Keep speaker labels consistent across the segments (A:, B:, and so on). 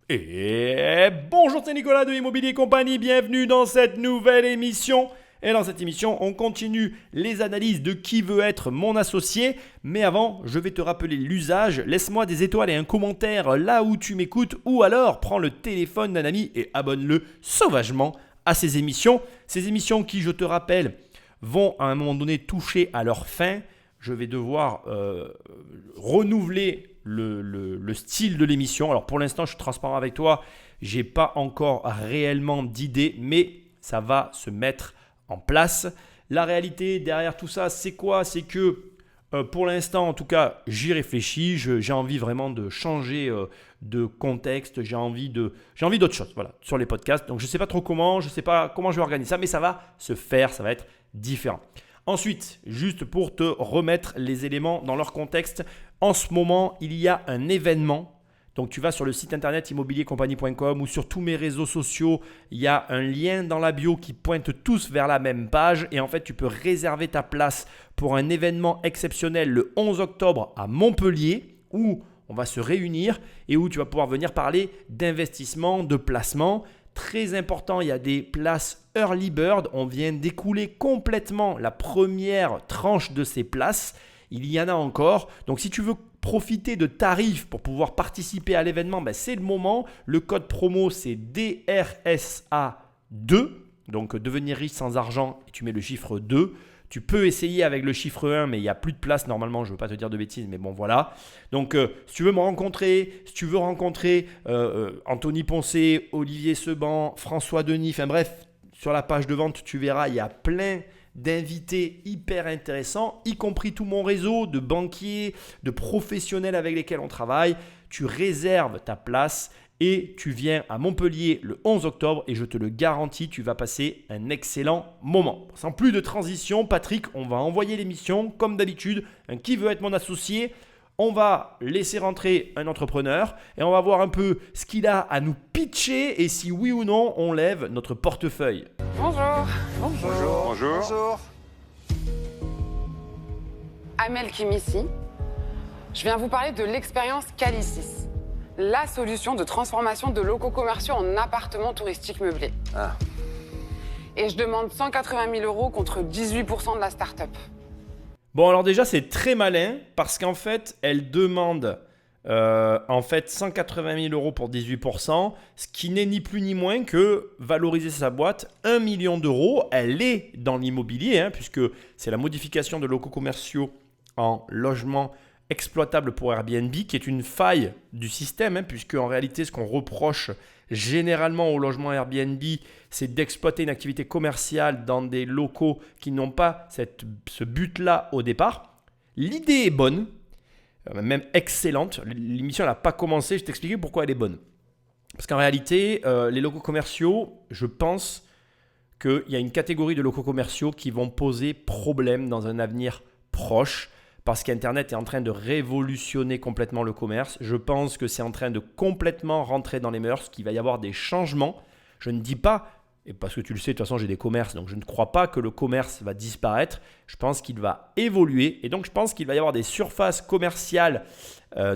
A: Et bonjour, c'est Nicolas de Immobilier Compagnie, bienvenue dans cette nouvelle émission. Et dans cette émission, on continue les analyses de qui veut être mon associé. Mais avant, je vais te rappeler l'usage. Laisse-moi des étoiles et un commentaire là où tu m'écoutes. Ou alors, prends le téléphone d'un ami et abonne-le sauvagement à ces émissions. Ces émissions qui, je te rappelle, vont à un moment donné toucher à leur fin. Je vais devoir renouveler le style de l'émission. Alors pour l'instant, je suis transparent avec toi. Je n'ai pas encore réellement d'idée, mais ça va se mettre en place. La réalité derrière tout ça, c'est quoi? C'est que pour l'instant, en tout cas, j'y réfléchis. J'ai envie vraiment de changer de contexte. J'ai envie d'autre chose, voilà, sur les podcasts. Donc je ne sais pas trop comment, je ne sais pas comment je vais organiser ça, mais ça va se faire, ça va être différent. Ensuite, juste pour te remettre les éléments dans leur contexte, en ce moment, il y a un événement. Donc, tu vas sur le site internet immobiliercompagnie.com ou sur tous mes réseaux sociaux. Il y a un lien dans la bio qui pointe tous vers la même page. Et en fait, tu peux réserver ta place pour un événement exceptionnel le 11 octobre à Montpellier où on va se réunir et où tu vas pouvoir venir parler d'investissement, de placement. Très important, il y a des places Early Bird. On vient d'écouler complètement la première tranche de ces places. Il y en a encore. Donc, si tu veux profiter de tarifs pour pouvoir participer à l'événement, c'est le moment. Le code promo, c'est DRSA2. Donc, devenir riche sans argent et tu mets le chiffre 2. Tu peux essayer avec le chiffre 1, mais il n'y a plus de place normalement. Je ne veux pas te dire de bêtises, mais bon, voilà. Donc, si tu veux me rencontrer, si tu veux rencontrer Anthony Poncé, Olivier Seban, François Denis, enfin bref, sur la page de vente, tu verras, il y a plein d'invités hyper intéressants, y compris tout mon réseau de banquiers, de professionnels avec lesquels on travaille. Tu réserves ta place et tu viens à Montpellier le 11 octobre et je te le garantis, tu vas passer un excellent moment. Sans plus de transition, Patrick, on va envoyer l'émission comme d'habitude. Qui veut être mon associé? On va laisser rentrer un entrepreneur et on va voir un peu ce qu'il a à nous pitcher et si oui ou non on lève notre portefeuille.
B: Bonjour.
C: Bonjour.
D: Bonjour.
B: Amel Kim ici. Je viens vous parler de l'expérience Calicis, la solution de transformation de locaux commerciaux en appartements touristiques meublés.
D: Ah.
B: Et je demande 180 000 € contre 18% de la start-up.
A: Bon, alors déjà, c'est très malin parce qu'en fait, elle demande 180 000 € pour 18%, ce qui n'est ni plus ni moins que valoriser sa boîte 1 million d'euros. Elle est dans l'immobilier, puisque c'est la modification de locaux commerciaux en logements exploitables pour Airbnb, qui est une faille du système, puisque en réalité, ce qu'on reproche généralement au logement Airbnb, c'est d'exploiter une activité commerciale dans des locaux qui n'ont pas ce but-là au départ. L'idée est bonne, même excellente. L'émission n'a pas commencé, je vais t'expliquer pourquoi elle est bonne. Parce qu'en réalité, les locaux commerciaux, je pense qu'il y a une catégorie de locaux commerciaux qui vont poser problème dans un avenir proche. Parce qu'Internet est en train de révolutionner complètement le commerce. Je pense que c'est en train de complètement rentrer dans les mœurs, qu'il va y avoir des changements. Je ne dis pas, et parce que tu le sais, de toute façon j'ai des commerces, donc je ne crois pas que le commerce va disparaître. Je pense qu'il va évoluer et donc je pense qu'il va y avoir des surfaces commerciales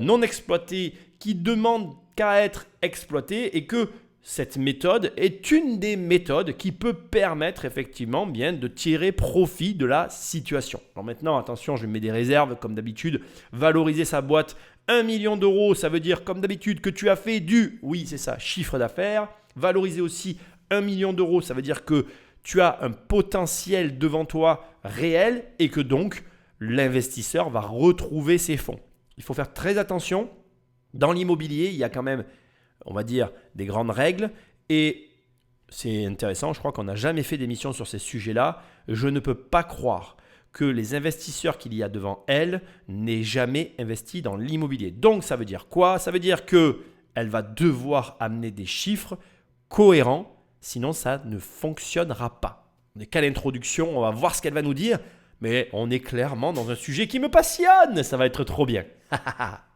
A: non exploitées qui demandent qu'à être exploitées et que cette méthode est une des méthodes qui peut permettre effectivement bien de tirer profit de la situation. Alors maintenant, attention, je mets des réserves comme d'habitude. Valoriser sa boîte 1 million d'euros, ça veut dire comme d'habitude que tu as fait oui c'est ça, chiffre d'affaires. Valoriser aussi 1 million d'euros, ça veut dire que tu as un potentiel devant toi réel et que donc l'investisseur va retrouver ses fonds. Il faut faire très attention. Dans l'immobilier, il y a quand même, on va dire, des grandes règles et c'est intéressant, je crois qu'on n'a jamais fait d'émission sur ces sujets-là. Je ne peux pas croire que les investisseurs qu'il y a devant elle n'aient jamais investi dans l'immobilier. Donc ça veut dire quoi? Ça veut dire qu'elle va devoir amener des chiffres cohérents, sinon ça ne fonctionnera pas. On n'est qu'à l'introduction, on va voir ce qu'elle va nous dire, mais on est clairement dans un sujet qui me passionne, ça va être trop bien.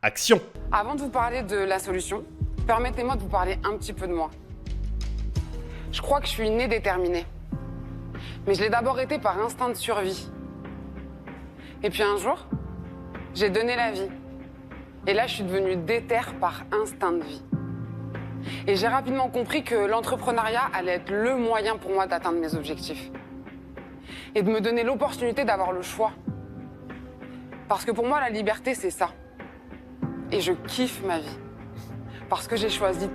A: Action!
B: Avant de vous parler de la solution, permettez-moi de vous parler un petit peu de moi. Je crois que je suis née déterminée. Mais je l'ai d'abord été par instinct de survie. Et puis un jour, j'ai donné la vie. Et là, je suis devenue déter par instinct de vie. Et j'ai rapidement compris que l'entrepreneuriat allait être le moyen pour moi d'atteindre mes objectifs. Et de me donner l'opportunité d'avoir le choix. Parce que pour moi, la liberté, c'est ça. Et je kiffe ma vie. Parce que j'ai choisi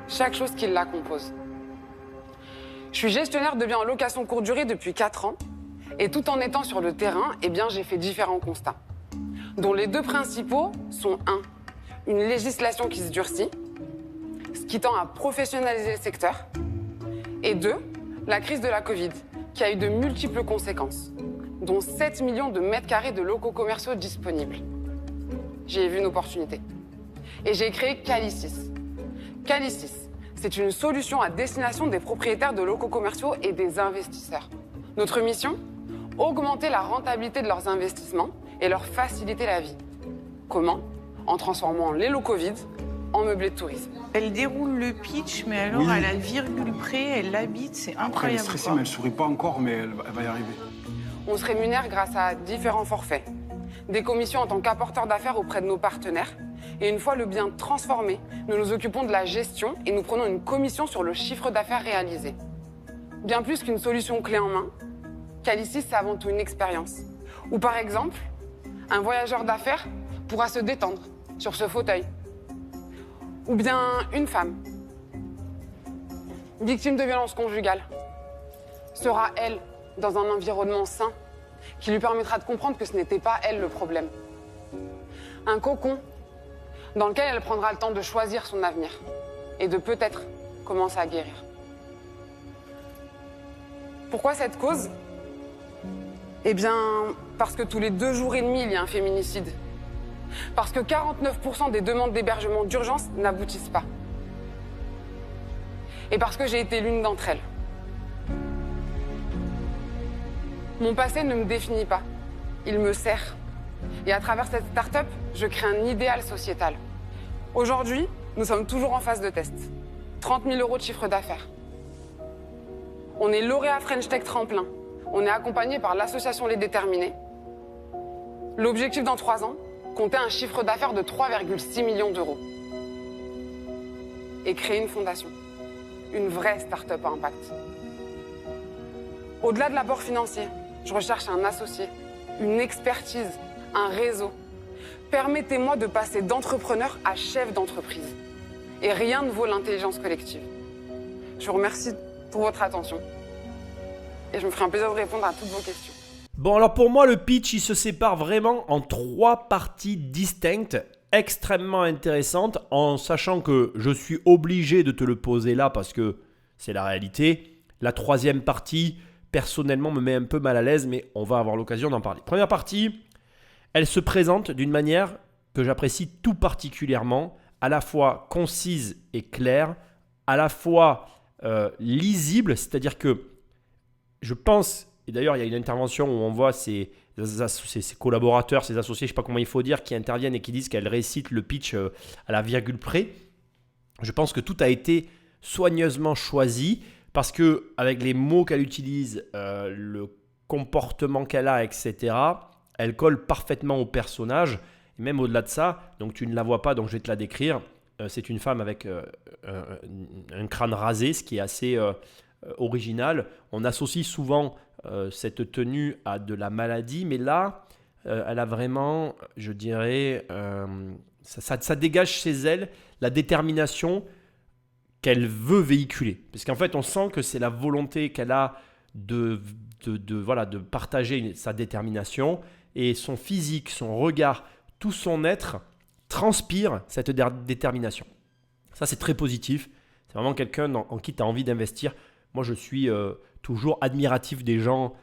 B: chaque chose qui la compose. Je suis gestionnaire de biens en location courte durée depuis 4 ans. Et tout en étant sur le terrain, j'ai fait différents constats. Dont les 2 principaux sont 1. Une législation qui se durcit, ce qui tend à professionnaliser le secteur. Et 2. La crise de la Covid, qui a eu de multiples conséquences, dont 7 millions de mètres carrés de locaux commerciaux disponibles. J'y ai vu une opportunité. Et j'ai créé Calicis. Calicis, c'est une solution à destination des propriétaires de locaux commerciaux et des investisseurs. Notre mission ? Augmenter la rentabilité de leurs investissements et leur faciliter la vie. Comment ? En transformant les locaux vides en meublés de tourisme.
C: Elle déroule le pitch, mais alors
D: Oui.
C: à la virgule près, elle l'habite, c'est
D: Après, elle est
C: incroyable.
D: stressée,
C: quoi.
D: mais elle sourit pas encore, mais elle va y arriver.
B: On se rémunère grâce à différents forfaits. Des commissions en tant qu'apporteur d'affaires auprès de nos partenaires. Et une fois le bien transformé, nous nous occupons de la gestion et nous prenons une commission sur le chiffre d'affaires réalisé. Bien plus qu'une solution clé en main, Calicis, c'est avant tout une expérience. Ou par exemple, un voyageur d'affaires pourra se détendre sur ce fauteuil. Ou bien une femme, victime de violences conjugales, sera, elle, dans un environnement sain qui lui permettra de comprendre que ce n'était pas elle le problème. Un cocon dans lequel elle prendra le temps de choisir son avenir et de peut-être commencer à guérir. Pourquoi cette cause ? Parce que tous les 2 jours et demi, il y a un féminicide. Parce que 49% des demandes d'hébergement d'urgence n'aboutissent pas. Et parce que j'ai été l'une d'entre elles. Mon passé ne me définit pas. Il me sert. Et à travers cette start-up, je crée un idéal sociétal. Aujourd'hui, nous sommes toujours en phase de test. 30 000 € de chiffre d'affaires. On est lauréat French Tech Tremplin. On est accompagné par l'association Les Déterminés. L'objectif dans 3 ans, compter un chiffre d'affaires de 3,6 millions d'euros. Et créer une fondation. Une vraie start-up à impact. Au-delà de l'apport financier, je recherche un associé, une expertise, un réseau. Permettez-moi de passer d'entrepreneur à chef d'entreprise. Et rien ne vaut l'intelligence collective. Je vous remercie pour votre attention. Et je me ferai un plaisir de répondre à toutes vos questions.
A: Bon, alors pour moi, le pitch, il se sépare vraiment en 3 parties distinctes, extrêmement intéressantes, en sachant que je suis obligé de te le poser là parce que c'est la réalité. La 3e partie, personnellement, me met un peu mal à l'aise, mais on va avoir l'occasion d'en parler. Première partie, elle se présente d'une manière que j'apprécie tout particulièrement, à la fois concise et claire, à la fois lisible, c'est-à-dire que je pense, et d'ailleurs il y a une intervention où on voit ses collaborateurs, ses associés, je ne sais pas comment il faut dire, qui interviennent et qui disent qu'elle récite le pitch à la virgule près. Je pense que tout a été soigneusement choisi parce qu'avec les mots qu'elle utilise, le comportement qu'elle a, etc., elle colle parfaitement au personnage. Et même au-delà de ça, donc tu ne la vois pas, donc je vais te la décrire. C'est une femme avec un crâne rasé, ce qui est assez original. On associe souvent cette tenue à de la maladie, mais là, elle a vraiment, je dirais, ça dégage chez elle la détermination qu'elle veut véhiculer. Parce qu'en fait, on sent que c'est la volonté qu'elle a de partager sa détermination, et son physique, son regard, tout son être transpire cette détermination. Ça, c'est très positif. C'est vraiment quelqu'un en qui tu as envie d'investir. Moi, je suis toujours admiratif des gens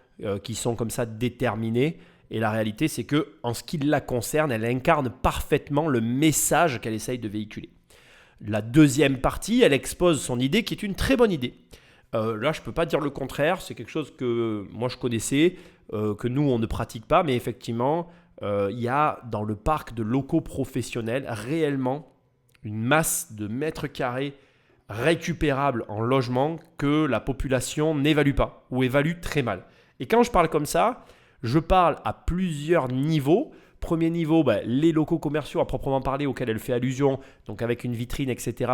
A: qui sont comme ça déterminés. Et la réalité, c'est qu'en ce qui la concerne, elle incarne parfaitement le message qu'elle essaye de véhiculer. La 2e partie, elle expose son idée qui est une très bonne idée. Là, je ne peux pas dire le contraire. C'est quelque chose que moi, je connaissais, que nous, on ne pratique pas. Mais effectivement, il y a dans le parc de locaux professionnels réellement une masse de mètres carrés récupérables en logement que la population n'évalue pas ou évalue très mal. Et quand je parle comme ça, je parle à plusieurs niveaux. Premier niveau, les locaux commerciaux à proprement parler auxquels elle fait allusion, donc avec une vitrine, etc.,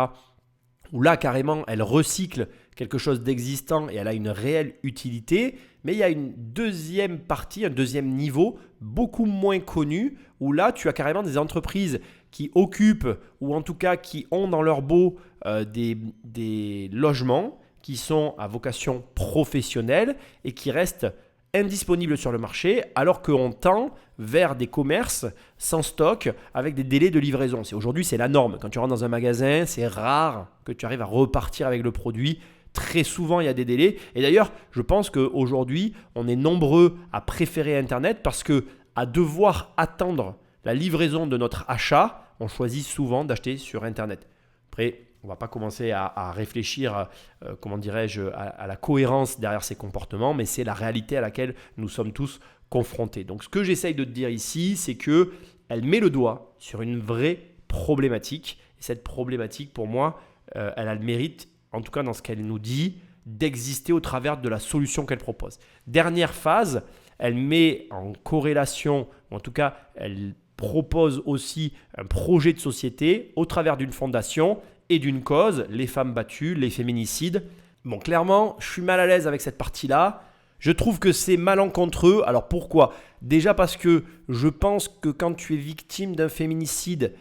A: où là, carrément, elle recycle quelque chose d'existant et elle a une réelle utilité. Mais il y a une deuxième partie, un deuxième niveau, beaucoup moins connu, où là, tu as carrément des entreprises qui occupent, ou en tout cas qui ont dans leur baux des logements qui sont à vocation professionnelle et qui restent indisponibles sur le marché, alors qu'on tend vers des commerces sans stock avec des délais de livraison. Aujourd'hui, c'est la norme. Quand tu rentres dans un magasin, c'est rare que tu arrives à repartir avec le produit. Très souvent, il y a des délais. Et d'ailleurs, je pense qu'aujourd'hui, on est nombreux à préférer Internet parce qu'à devoir attendre la livraison de notre achat, on choisit souvent d'acheter sur Internet. Après, on ne va pas commencer à réfléchir, à la cohérence derrière ces comportements, mais c'est la réalité à laquelle nous sommes tous confrontés. Donc, ce que j'essaye de te dire ici, c'est qu'elle met le doigt sur une vraie problématique. Et cette problématique, pour moi, elle a le mérite, en tout cas dans ce qu'elle nous dit, d'exister au travers de la solution qu'elle propose. Dernière phase, elle met en corrélation, ou en tout cas, elle propose aussi un projet de société au travers d'une fondation et d'une cause, les femmes battues, les féminicides. Bon, clairement, je suis mal à l'aise avec cette partie-là. Je trouve que c'est malencontreux. Alors pourquoi ? Déjà parce que je pense que quand tu es victime d'un féminicide,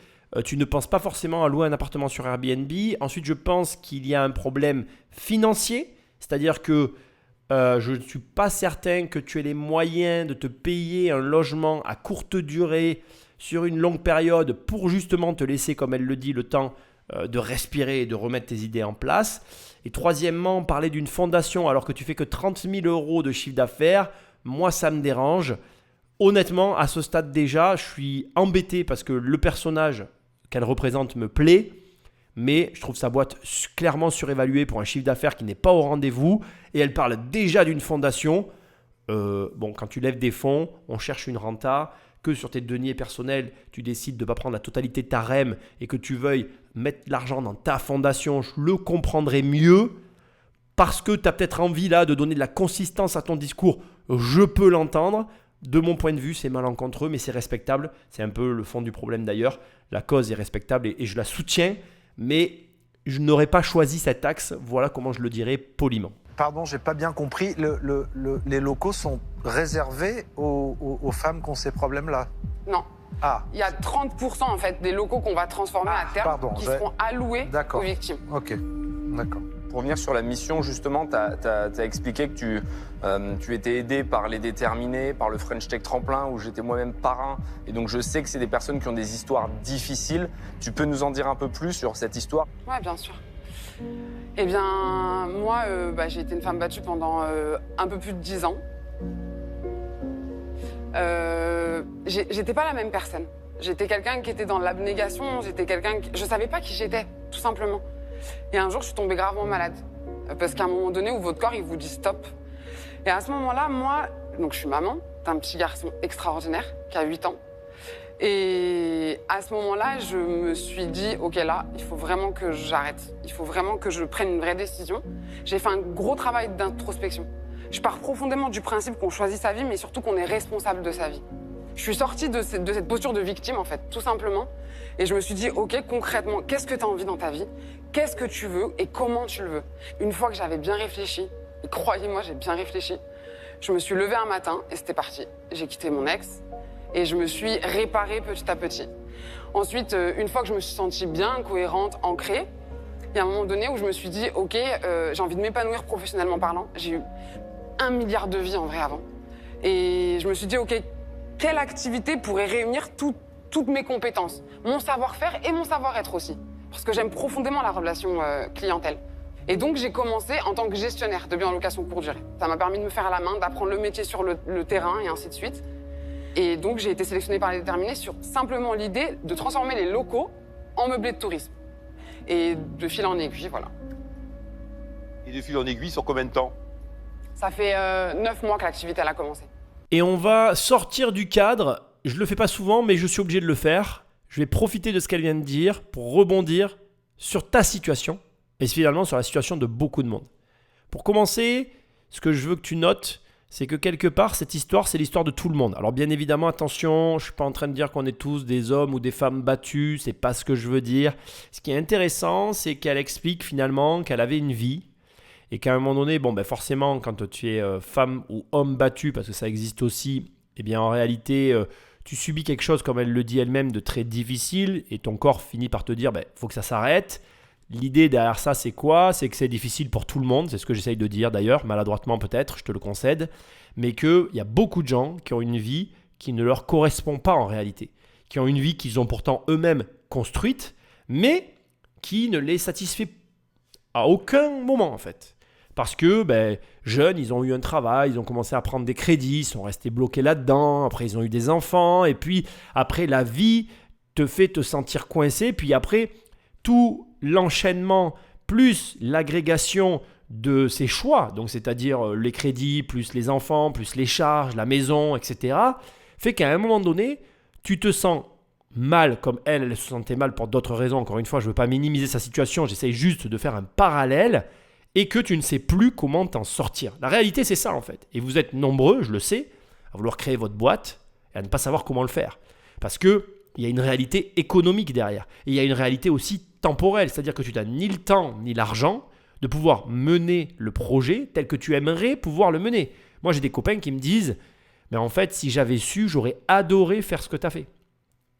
A: tu ne penses pas forcément à louer un appartement sur Airbnb. Ensuite, je pense qu'il y a un problème financier, c'est-à-dire que je ne suis pas certain que tu aies les moyens de te payer un logement à courte durée sur une longue période pour justement te laisser, comme elle le dit, le temps de respirer et de remettre tes idées en place. Et troisièmement, parler d'une fondation alors que tu fais que 30 000 € de chiffre d'affaires, moi ça me dérange. Honnêtement, à ce stade déjà, je suis embêté parce que le personnage qu'elle représente me plaît, mais je trouve sa boîte clairement surévaluée pour un chiffre d'affaires qui n'est pas au rendez-vous. Et elle parle déjà d'une fondation. Quand tu lèves des fonds, on cherche une renta. Que sur tes deniers personnels, tu décides de ne pas prendre la totalité de ta REM et que tu veuilles mettre l'argent dans ta fondation, je le comprendrais mieux parce que tu as peut-être envie là de donner de la consistance à ton discours. Je peux l'entendre. De mon point de vue, c'est malencontreux, mais c'est respectable. C'est un peu le fond du problème d'ailleurs. La cause est respectable et je la soutiens, mais je n'aurais pas choisi cet axe. Voilà comment je le dirais poliment.
E: Pardon, j'ai pas bien compris. Les locaux sont réservés aux femmes qui ont ces problèmes-là?
B: Non.
E: Ah.
B: Il y a 30% en fait des locaux qu'on va transformer à terme qui seront alloués aux victimes.
E: Ok, d'accord.
F: Pour revenir sur la mission, justement, tu as expliqué que tu étais aidé par les déterminés, par le French Tech Tremplin, où j'étais moi-même parrain. Et donc, je sais que c'est des personnes qui ont des histoires difficiles. Tu peux nous en dire un peu plus sur cette histoire?
B: Ouais, bien sûr. Eh bien, moi, j'ai été une femme battue pendant un peu plus de 10 ans. J'étais pas la même personne. J'étais quelqu'un qui était dans l'abnégation, je savais pas qui j'étais, tout simplement. Et un jour, je suis tombée gravement malade. Parce qu'à un moment donné où votre corps, il vous dit stop. Et à ce moment-là, moi, donc je suis maman d'un petit garçon extraordinaire qui a 8 ans. Et à ce moment-là, je me suis dit, ok, là, il faut vraiment que j'arrête. Il faut vraiment que je prenne une vraie décision. J'ai fait un gros travail d'introspection. Je pars profondément du principe qu'on choisit sa vie, mais surtout qu'on est responsable de sa vie. Je suis sortie de cette posture de victime, en fait, tout simplement. Et je me suis dit, ok, concrètement, qu'est-ce que tu as envie dans ta vie? Qu'est-ce que tu veux et comment tu le veux? Une fois que j'avais bien réfléchi, et croyez-moi, j'ai bien réfléchi, je me suis levée un matin et c'était parti. J'ai quitté mon ex et je me suis réparée petit à petit. Ensuite, une fois que je me suis sentie bien, cohérente, ancrée, il y a un moment donné où je me suis dit, ok, j'ai envie de m'épanouir professionnellement parlant. J'ai eu 1 milliard de vies en vrai avant. Et je me suis dit, ok, quelle activité pourrait réunir toutes mes compétences, mon savoir-faire et mon savoir-être aussi. Parce que j'aime profondément la relation clientèle. Et donc, j'ai commencé en tant que gestionnaire de biens en location courte durée. Ça m'a permis de me faire à la main, d'apprendre le métier sur le terrain et ainsi de suite. Et donc, j'ai été sélectionnée par les déterminés sur simplement l'idée de transformer les locaux en meublés de tourisme. Et de fil en aiguille, voilà.
G: Et de fil en aiguille, sur combien de temps?
B: Ça fait 9 mois que l'activité elle a commencé.
A: Et on va sortir du cadre. Je ne le fais pas souvent, mais je suis obligé de le faire. Je vais profiter de ce qu'elle vient de dire pour rebondir sur ta situation et finalement sur la situation de beaucoup de monde. Pour commencer, ce que je veux que tu notes, c'est que quelque part, cette histoire, c'est l'histoire de tout le monde. Alors bien évidemment, attention, je ne suis pas en train de dire qu'on est tous des hommes ou des femmes battus, c'est pas ce que je veux dire. Ce qui est intéressant, c'est qu'elle explique finalement qu'elle avait une vie et qu'à un moment donné, forcément, quand tu es femme ou homme battu, parce que ça existe aussi, eh bien en réalité, tu subis quelque chose, comme elle le dit elle-même, de très difficile et ton corps finit par te dire, faut que ça s'arrête. L'idée derrière ça, c'est quoi ? C'est que c'est difficile pour tout le monde, c'est ce que j'essaye de dire d'ailleurs, maladroitement peut-être, je te le concède, mais qu'il y a beaucoup de gens qui ont une vie qui ne leur correspond pas en réalité, qui ont une vie qu'ils ont pourtant eux-mêmes construite, mais qui ne les satisfait à aucun moment en fait. Parce que jeunes, ils ont eu un travail, ils ont commencé à prendre des crédits, ils sont restés bloqués là-dedans, après ils ont eu des enfants, et puis après la vie te fait te sentir coincé, puis après tout l'enchaînement plus l'agrégation de ces choix, donc c'est-à-dire les crédits, plus les enfants, plus les charges, la maison, etc., fait qu'à un moment donné, tu te sens mal, comme elle se sentait mal pour d'autres raisons. Encore une fois, je ne veux pas minimiser sa situation, j'essaye juste de faire un parallèle, et que tu ne sais plus comment t'en sortir. La réalité, c'est ça en fait. Et vous êtes nombreux, je le sais, à vouloir créer votre boîte et à ne pas savoir comment le faire. Parce qu'il y a une réalité économique derrière. Et il y a une réalité aussi temporelle, c'est-à-dire que tu n'as ni le temps ni l'argent de pouvoir mener le projet tel que tu aimerais pouvoir le mener. Moi, j'ai des copains qui me disent « Mais en fait, si j'avais su, j'aurais adoré faire ce que tu as fait. »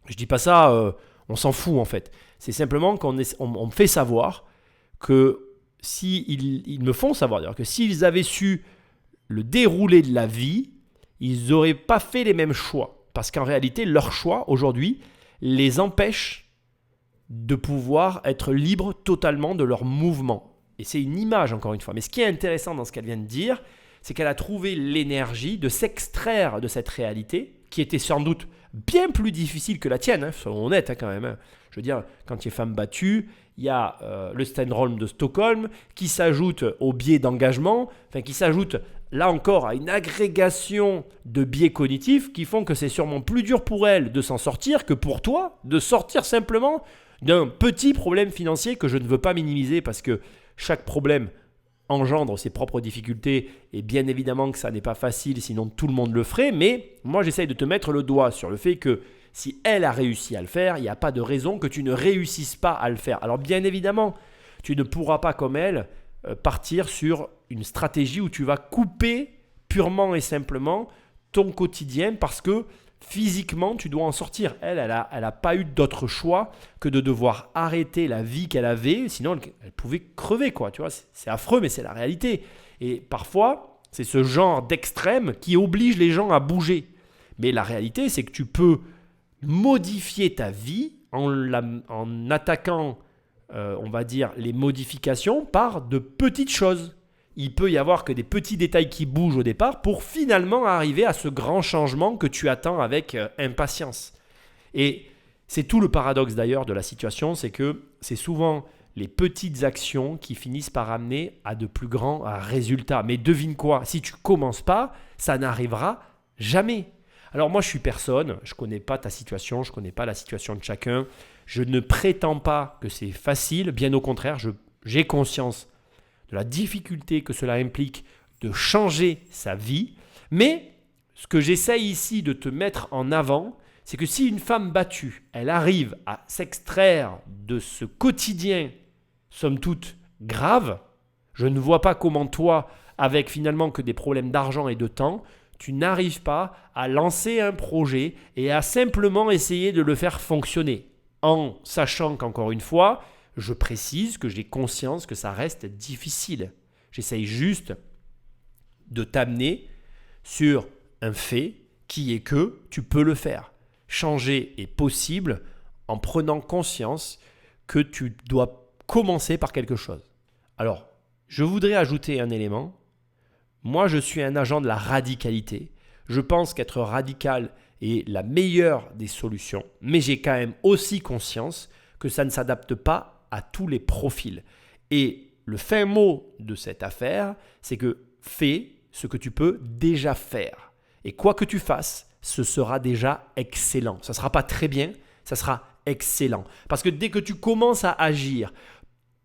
A: Je ne dis pas ça, on s'en fout en fait. C'est simplement qu'on me fait savoir que ils me font savoir d'ailleurs que s'ils avaient su le déroulé de la vie, ils n'auraient pas fait les mêmes choix. Parce qu'en réalité, leurs choix aujourd'hui les empêchent de pouvoir être libres totalement de leur mouvement. Et c'est une image encore une fois. Mais ce qui est intéressant dans ce qu'elle vient de dire, c'est qu'elle a trouvé l'énergie de s'extraire de cette réalité qui était sans doute bien plus difficile que la tienne, soyons honnêtes quand même. Je veux dire, quand tu es femme battue, il y a le syndrome de Stockholm qui s'ajoute au biais d'engagement, qui s'ajoute là encore à une agrégation de biais cognitifs qui font que c'est sûrement plus dur pour elle de s'en sortir que pour toi de sortir simplement d'un petit problème financier que je ne veux pas minimiser parce que chaque problème engendre ses propres difficultés et bien évidemment que ça n'est pas facile, sinon tout le monde le ferait, mais moi j'essaye de te mettre le doigt sur le fait que si elle a réussi à le faire, il n'y a pas de raison que tu ne réussisses pas à le faire. Alors bien évidemment, tu ne pourras pas comme elle partir sur une stratégie où tu vas couper purement et simplement ton quotidien parce que physiquement, tu dois en sortir. Elle a pas eu d'autre choix que de devoir arrêter la vie qu'elle avait, sinon elle pouvait crever, quoi. Tu vois, c'est affreux, mais c'est la réalité. Et parfois, c'est ce genre d'extrême qui oblige les gens à bouger. Mais la réalité, c'est que tu peux modifier ta vie en attaquant, on va dire, les modifications par de petites choses. Il peut y avoir que des petits détails qui bougent au départ pour finalement arriver à ce grand changement que tu attends avec impatience. Et c'est tout le paradoxe d'ailleurs de la situation, c'est que c'est souvent les petites actions qui finissent par amener à de plus grands résultats. Mais devine quoi, si tu ne commences pas, ça n'arrivera jamais. Alors moi je suis personne, je ne connais pas ta situation, je ne connais pas la situation de chacun. Je ne prétends pas que c'est facile, bien au contraire, j'ai conscience de la difficulté que cela implique de changer sa vie. Mais ce que j'essaye ici de te mettre en avant, c'est que si une femme battue, elle arrive à s'extraire de ce quotidien, somme toute grave, je ne vois pas comment toi, avec finalement que des problèmes d'argent et de temps, tu n'arrives pas à lancer un projet et à simplement essayer de le faire fonctionner. En sachant qu'encore une fois, je précise que j'ai conscience que ça reste difficile. J'essaye juste de t'amener sur un fait qui est que tu peux le faire. Changer est possible en prenant conscience que tu dois commencer par quelque chose. Alors, je voudrais ajouter un élément. Moi, je suis un agent de la radicalité. Je pense qu'être radical est la meilleure des solutions, mais j'ai quand même aussi conscience que ça ne s'adapte pas à tous les profils. Et le fin mot de cette affaire, c'est que fais ce que tu peux déjà faire. Et quoi que tu fasses, ce sera déjà excellent. Ça ne sera pas très bien, ça sera excellent. Parce que dès que tu commences à agir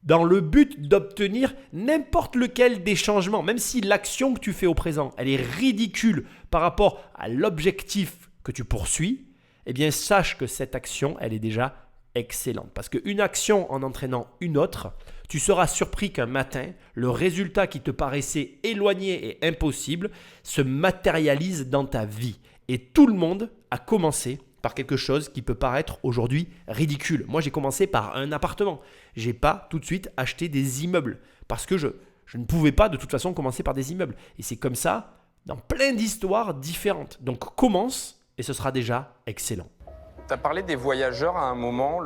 A: dans le but d'obtenir n'importe lequel des changements, même si l'action que tu fais au présent, elle est ridicule par rapport à l'objectif que tu poursuis, eh bien sache que cette action, elle est déjà excellente. Parce qu'une action en entraînant une autre, tu seras surpris qu'un matin, le résultat qui te paraissait éloigné et impossible se matérialise dans ta vie. Et tout le monde a commencé par quelque chose qui peut paraître aujourd'hui ridicule. Moi, j'ai commencé par un appartement. Je n'ai pas tout de suite acheté des immeubles parce que je ne pouvais pas de toute façon commencer par des immeubles. Et c'est comme ça dans plein d'histoires différentes. Donc, commence et ce sera déjà excellent.
F: Tu as parlé des voyageurs à un moment.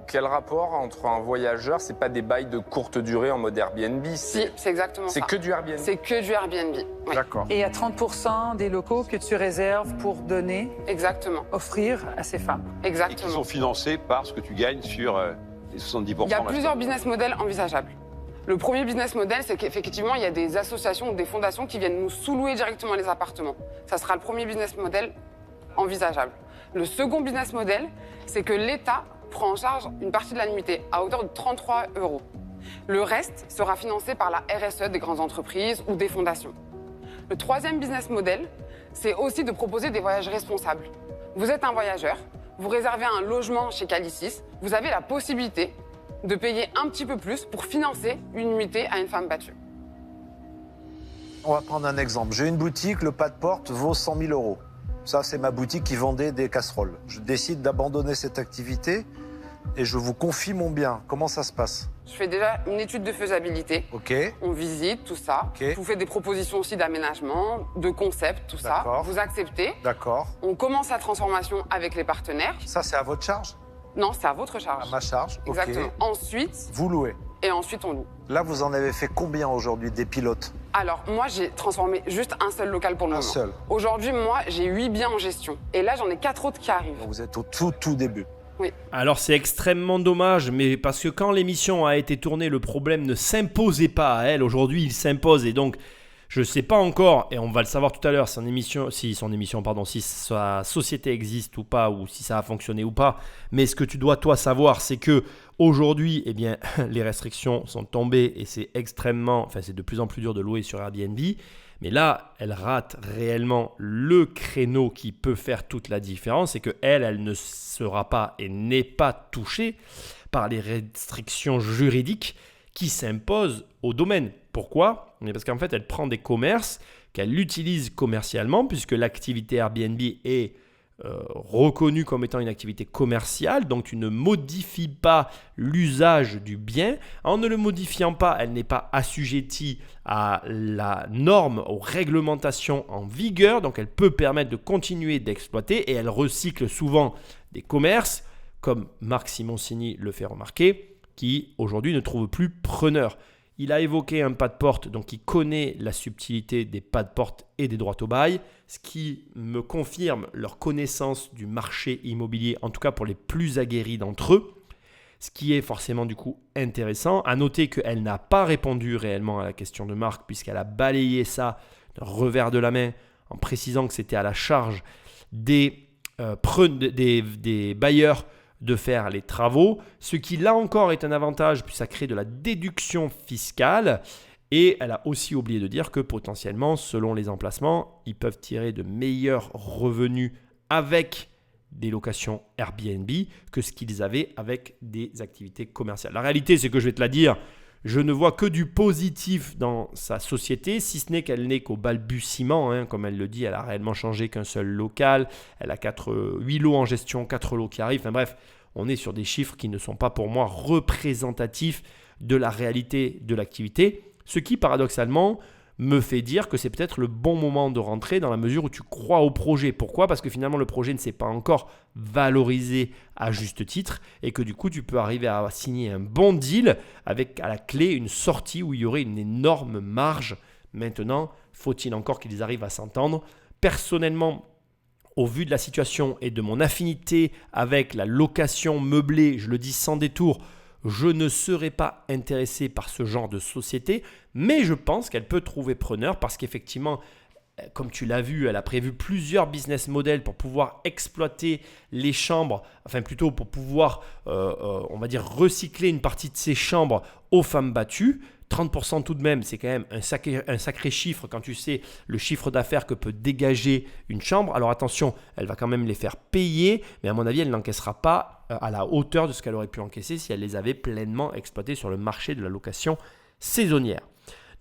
F: Quel rapport entre un voyageur, c'est pas des bails de courte durée en mode Airbnb?
B: Si, c'est exactement ça.
F: C'est que du Airbnb.
B: C'est que du Airbnb. Oui.
E: D'accord.
H: Et il y a 30% des locaux que tu réserves pour donner,
B: Exactement.
H: offrir à ces femmes.
G: Et qui
B: Exactement.
G: sont financés par ce que tu gagnes sur les 70%.
B: Il y a
G: restants.
B: plusieurs business models envisageables. Le premier business model, c'est qu'effectivement, il y a des associations ou des fondations qui viennent nous sous-louer directement les appartements. Ça sera le premier business model envisageable. Le second business model, c'est que l'État prend en charge une partie de la nuitée à hauteur de 33 €. Le reste sera financé par la RSE des grandes entreprises ou des fondations. Le troisième business model, c'est aussi de proposer des voyages responsables. Vous êtes un voyageur, vous réservez un logement chez Calicis, vous avez la possibilité de payer un petit peu plus pour financer une nuitée à une femme battue.
E: On va prendre un exemple. J'ai une boutique, le pas de porte vaut 100 000 €. Ça, c'est ma boutique qui vendait des casseroles. Je décide d'abandonner cette activité et je vous confie mon bien. Comment ça se passe?
B: Je fais déjà une étude de faisabilité.
E: Ok,
B: On visite tout ça.
E: Ok.
B: Je vous fais des propositions aussi d'aménagement, de concept, tout ça.
E: D'accord.
B: Vous acceptez.
E: d'accord.
B: On commence la transformation avec les partenaires.
E: Ça, c'est à votre charge?
B: Non, c'est à votre
E: À
B: charge.
E: ma charge?
B: Exactement.
E: Ok.
B: Ensuite,
E: Vous louez.
B: et ensuite on loue.
E: Là, vous en avez fait combien aujourd'hui des pilotes?
B: Alors, moi, j'ai transformé juste un seul local pour le
E: Un
B: moment.
E: seul.
B: Aujourd'hui, moi, j'ai 8 biens en gestion. Et là, j'en ai 4 autres qui arrivent.
E: Vous êtes au tout début.
A: Alors c'est extrêmement dommage, mais parce que quand l'émission a été tournée, le problème ne s'imposait pas à elle. Aujourd'hui, il s'impose et donc je ne sais pas encore, et on va le savoir tout à l'heure, si sa société existe ou pas, ou si ça a fonctionné ou pas. Mais ce que tu dois toi savoir, c'est que aujourd'hui, eh bien, les restrictions sont tombées et c'est de plus en plus dur de louer sur Airbnb. Mais là, elle rate réellement le créneau qui peut faire toute la différence. C'est qu'elle ne sera pas et n'est pas touchée par les restrictions juridiques qui s'imposent au domaine. Pourquoi? Parce qu'en fait, elle prend des commerces qu'elle utilise commercialement puisque l'activité Airbnb est reconnue comme étant une activité commerciale, donc tu ne modifies pas l'usage du bien. En ne le modifiant pas, elle n'est pas assujettie à la norme, aux réglementations en vigueur, donc elle peut permettre de continuer d'exploiter et elle recycle souvent des commerces, comme Marc Simoncini le fait remarquer, qui aujourd'hui ne trouvent plus preneur. Il a évoqué un pas de porte, donc il connaît la subtilité des pas de porte et des droits au bail, ce qui me confirme leur connaissance du marché immobilier, en tout cas pour les plus aguerris d'entre eux, ce qui est forcément du coup intéressant. À noter qu'elle n'a pas répondu réellement à la question de Marc, puisqu'elle a balayé ça d'un revers de la main en précisant que c'était à la charge des bailleurs de faire les travaux, ce qui là encore est un avantage puisque ça crée de la déduction fiscale et elle a aussi oublié de dire que potentiellement selon les emplacements ils peuvent tirer de meilleurs revenus avec des locations Airbnb que ce qu'ils avaient avec des activités commerciales. La réalité c'est que je vais te la dire, je ne vois que du positif dans sa société, si ce n'est qu'elle n'est qu'au balbutiement, comme elle le dit, elle a réellement changé qu'un seul local, elle a 8 lots en gestion, 4 lots qui arrivent, enfin bref, on est sur des chiffres qui ne sont pas pour moi représentatifs de la réalité de l'activité, ce qui paradoxalement me fait dire que c'est peut-être le bon moment de rentrer dans la mesure où tu crois au projet. Pourquoi? Parce que finalement le projet ne s'est pas encore valorisé à juste titre et que du coup tu peux arriver à signer un bon deal avec à la clé une sortie où il y aurait une énorme marge. Maintenant, faut-il encore qu'ils arrivent à s'entendre? Personnellement, au vu de la situation et de mon affinité avec la location meublée, je le dis sans détour, je ne serais pas intéressé par ce genre de société, mais je pense qu'elle peut trouver preneur parce qu'effectivement, comme tu l'as vu, elle a prévu plusieurs business models pour pouvoir exploiter les chambres, enfin plutôt pour pouvoir, on va dire, recycler une partie de ces chambres aux femmes battues. 30% tout de même, c'est quand même un sacré chiffre quand tu sais le chiffre d'affaires que peut dégager une chambre. Alors attention, elle va quand même les faire payer, mais à mon avis, elle n'encaissera pas à la hauteur de ce qu'elle aurait pu encaisser si elle les avait pleinement exploitées sur le marché de la location saisonnière.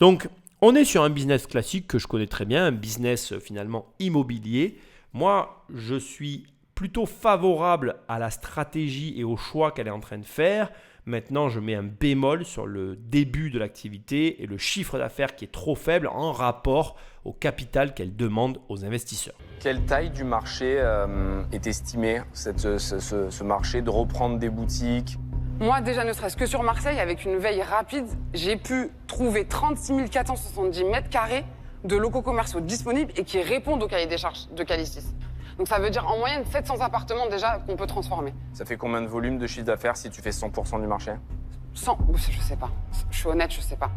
A: Donc, on est sur un business classique que je connais très bien, un business finalement immobilier. Moi, je suis plutôt favorable à la stratégie et au choix qu'elle est en train de faire. Maintenant, je mets un bémol sur le début de l'activité et le chiffre d'affaires qui est trop faible en rapport au capital qu'elle demande aux investisseurs.
F: Quelle taille du marché est estimée, ce marché de reprendre des boutiques?
B: Moi, déjà, ne serait-ce que sur Marseille, avec une veille rapide, j'ai pu trouver 36 470 mètres carrés de locaux commerciaux disponibles et qui répondent au cahier des charges de Calistis. Donc ça veut dire en moyenne 700 appartements déjà qu'on peut transformer.
F: Ça fait combien de volume de chiffre d'affaires si tu fais 100% du marché?
B: 100, je sais pas. Je suis honnête, je sais pas.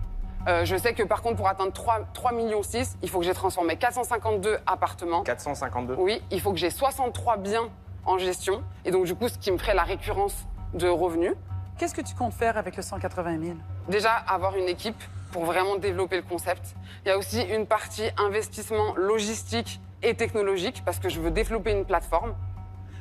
B: Je sais que par contre, pour atteindre 3,6 millions, il faut que j'ai transformé 452 appartements.
F: 452?
B: Oui, il faut que j'ai 63 biens en gestion. Et donc du coup, ce qui me ferait la récurrence de revenus.
H: Qu'est-ce que tu comptes faire avec le 180 000?
B: Déjà, avoir une équipe pour vraiment développer le concept. Il y a aussi une partie investissement logistique et technologique parce que je veux développer une plateforme.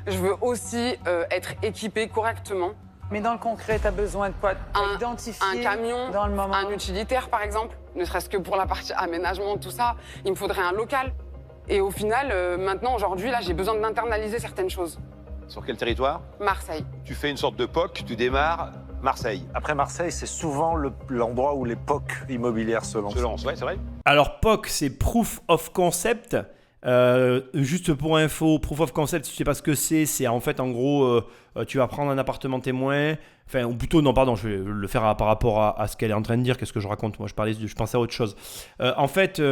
B: Je veux aussi être équipé correctement.
H: Mais dans le concret, tu as besoin de quoi? Identifier
B: un camion,
H: dans le moment.
B: un utilitaire par exemple, ne serait-ce que pour la partie aménagement, tout ça. Il me faudrait un local. Et au final, maintenant, aujourd'hui, là, j'ai besoin d'internaliser certaines choses.
G: Sur quel territoire?
B: Marseille.
G: Tu fais une sorte de POC, tu démarres Marseille.
E: Après Marseille, c'est souvent l'endroit où les POC immobilières se lancent.
G: Ouais, c'est vrai.
A: Alors POC, c'est Proof of Concept. Juste pour info, Proof of Concept, si tu sais pas ce que c'est en fait en gros, tu vas prendre un appartement témoin, enfin ou plutôt non pardon, je vais le faire par rapport à ce qu'elle est en train de dire, qu'est-ce que je raconte, moi je pensais à autre chose. En fait,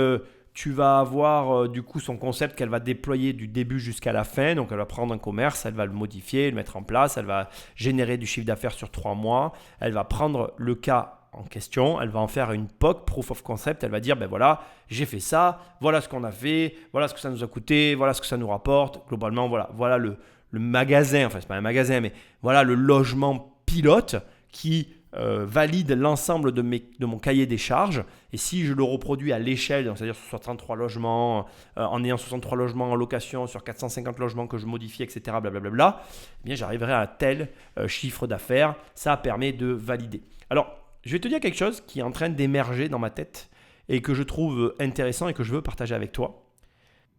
A: tu vas avoir du coup son concept qu'elle va déployer du début jusqu'à la fin, donc elle va prendre un commerce, elle va le modifier, le mettre en place, elle va générer du chiffre d'affaires sur 3 mois, elle va prendre le cas en question, elle va en faire une POC, Proof of Concept, elle va dire ben voilà, j'ai fait ça, voilà ce qu'on a fait, voilà ce que ça nous a coûté, voilà ce que ça nous rapporte, globalement voilà le magasin, enfin c'est pas un magasin, mais voilà le logement pilote qui valide l'ensemble de mon cahier des charges, et si je le reproduis à l'échelle, c'est-à-dire sur 63 logements, en ayant 63 logements en location, sur 450 logements que je modifie, etc., blablabla, eh bien j'arriverai à un tel chiffre d'affaires, ça permet de valider. Alors, je vais te dire quelque chose qui est en train d'émerger dans ma tête et que je trouve intéressant et que je veux partager avec toi.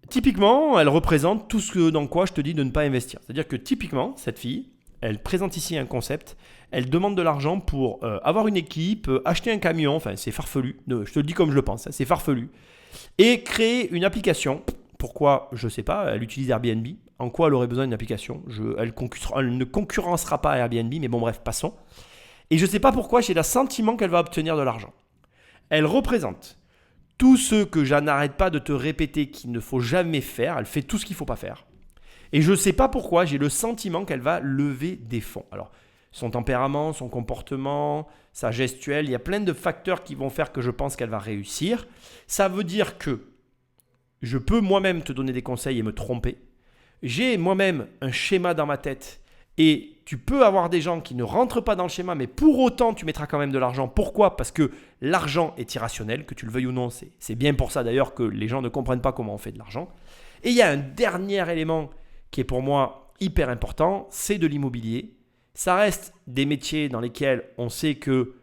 A: Typiquement, elle représente tout ce dans quoi je te dis de ne pas investir. C'est-à-dire que typiquement, cette fille, elle présente ici un concept, elle demande de l'argent pour avoir une équipe, acheter un camion, enfin c'est farfelu, je te le dis comme je le pense, hein, c'est farfelu, et créer une application. Pourquoi? Je ne sais pas, elle utilise Airbnb. En quoi elle aurait besoin d'une application? Elle ne concurrencera pas Airbnb, mais bon bref, passons. Et je ne sais pas pourquoi, j'ai le sentiment qu'elle va obtenir de l'argent. Elle représente tout ce que je n'arrête pas de te répéter qu'il ne faut jamais faire. Elle fait tout ce qu'il ne faut pas faire. Et je ne sais pas pourquoi, j'ai le sentiment qu'elle va lever des fonds. Alors, son tempérament, son comportement, sa gestuelle, il y a plein de facteurs qui vont faire que je pense qu'elle va réussir. Ça veut dire que je peux moi-même te donner des conseils et me tromper. J'ai moi-même un schéma dans ma tête et tu peux avoir des gens qui ne rentrent pas dans le schéma, mais pour autant, tu mettras quand même de l'argent. Pourquoi? Parce que l'argent est irrationnel, que tu le veuilles ou non. C'est bien pour ça d'ailleurs que les gens ne comprennent pas comment on fait de l'argent. Et il y a un dernier élément qui est pour moi hyper important, c'est de l'immobilier. Ça reste des métiers dans lesquels on sait que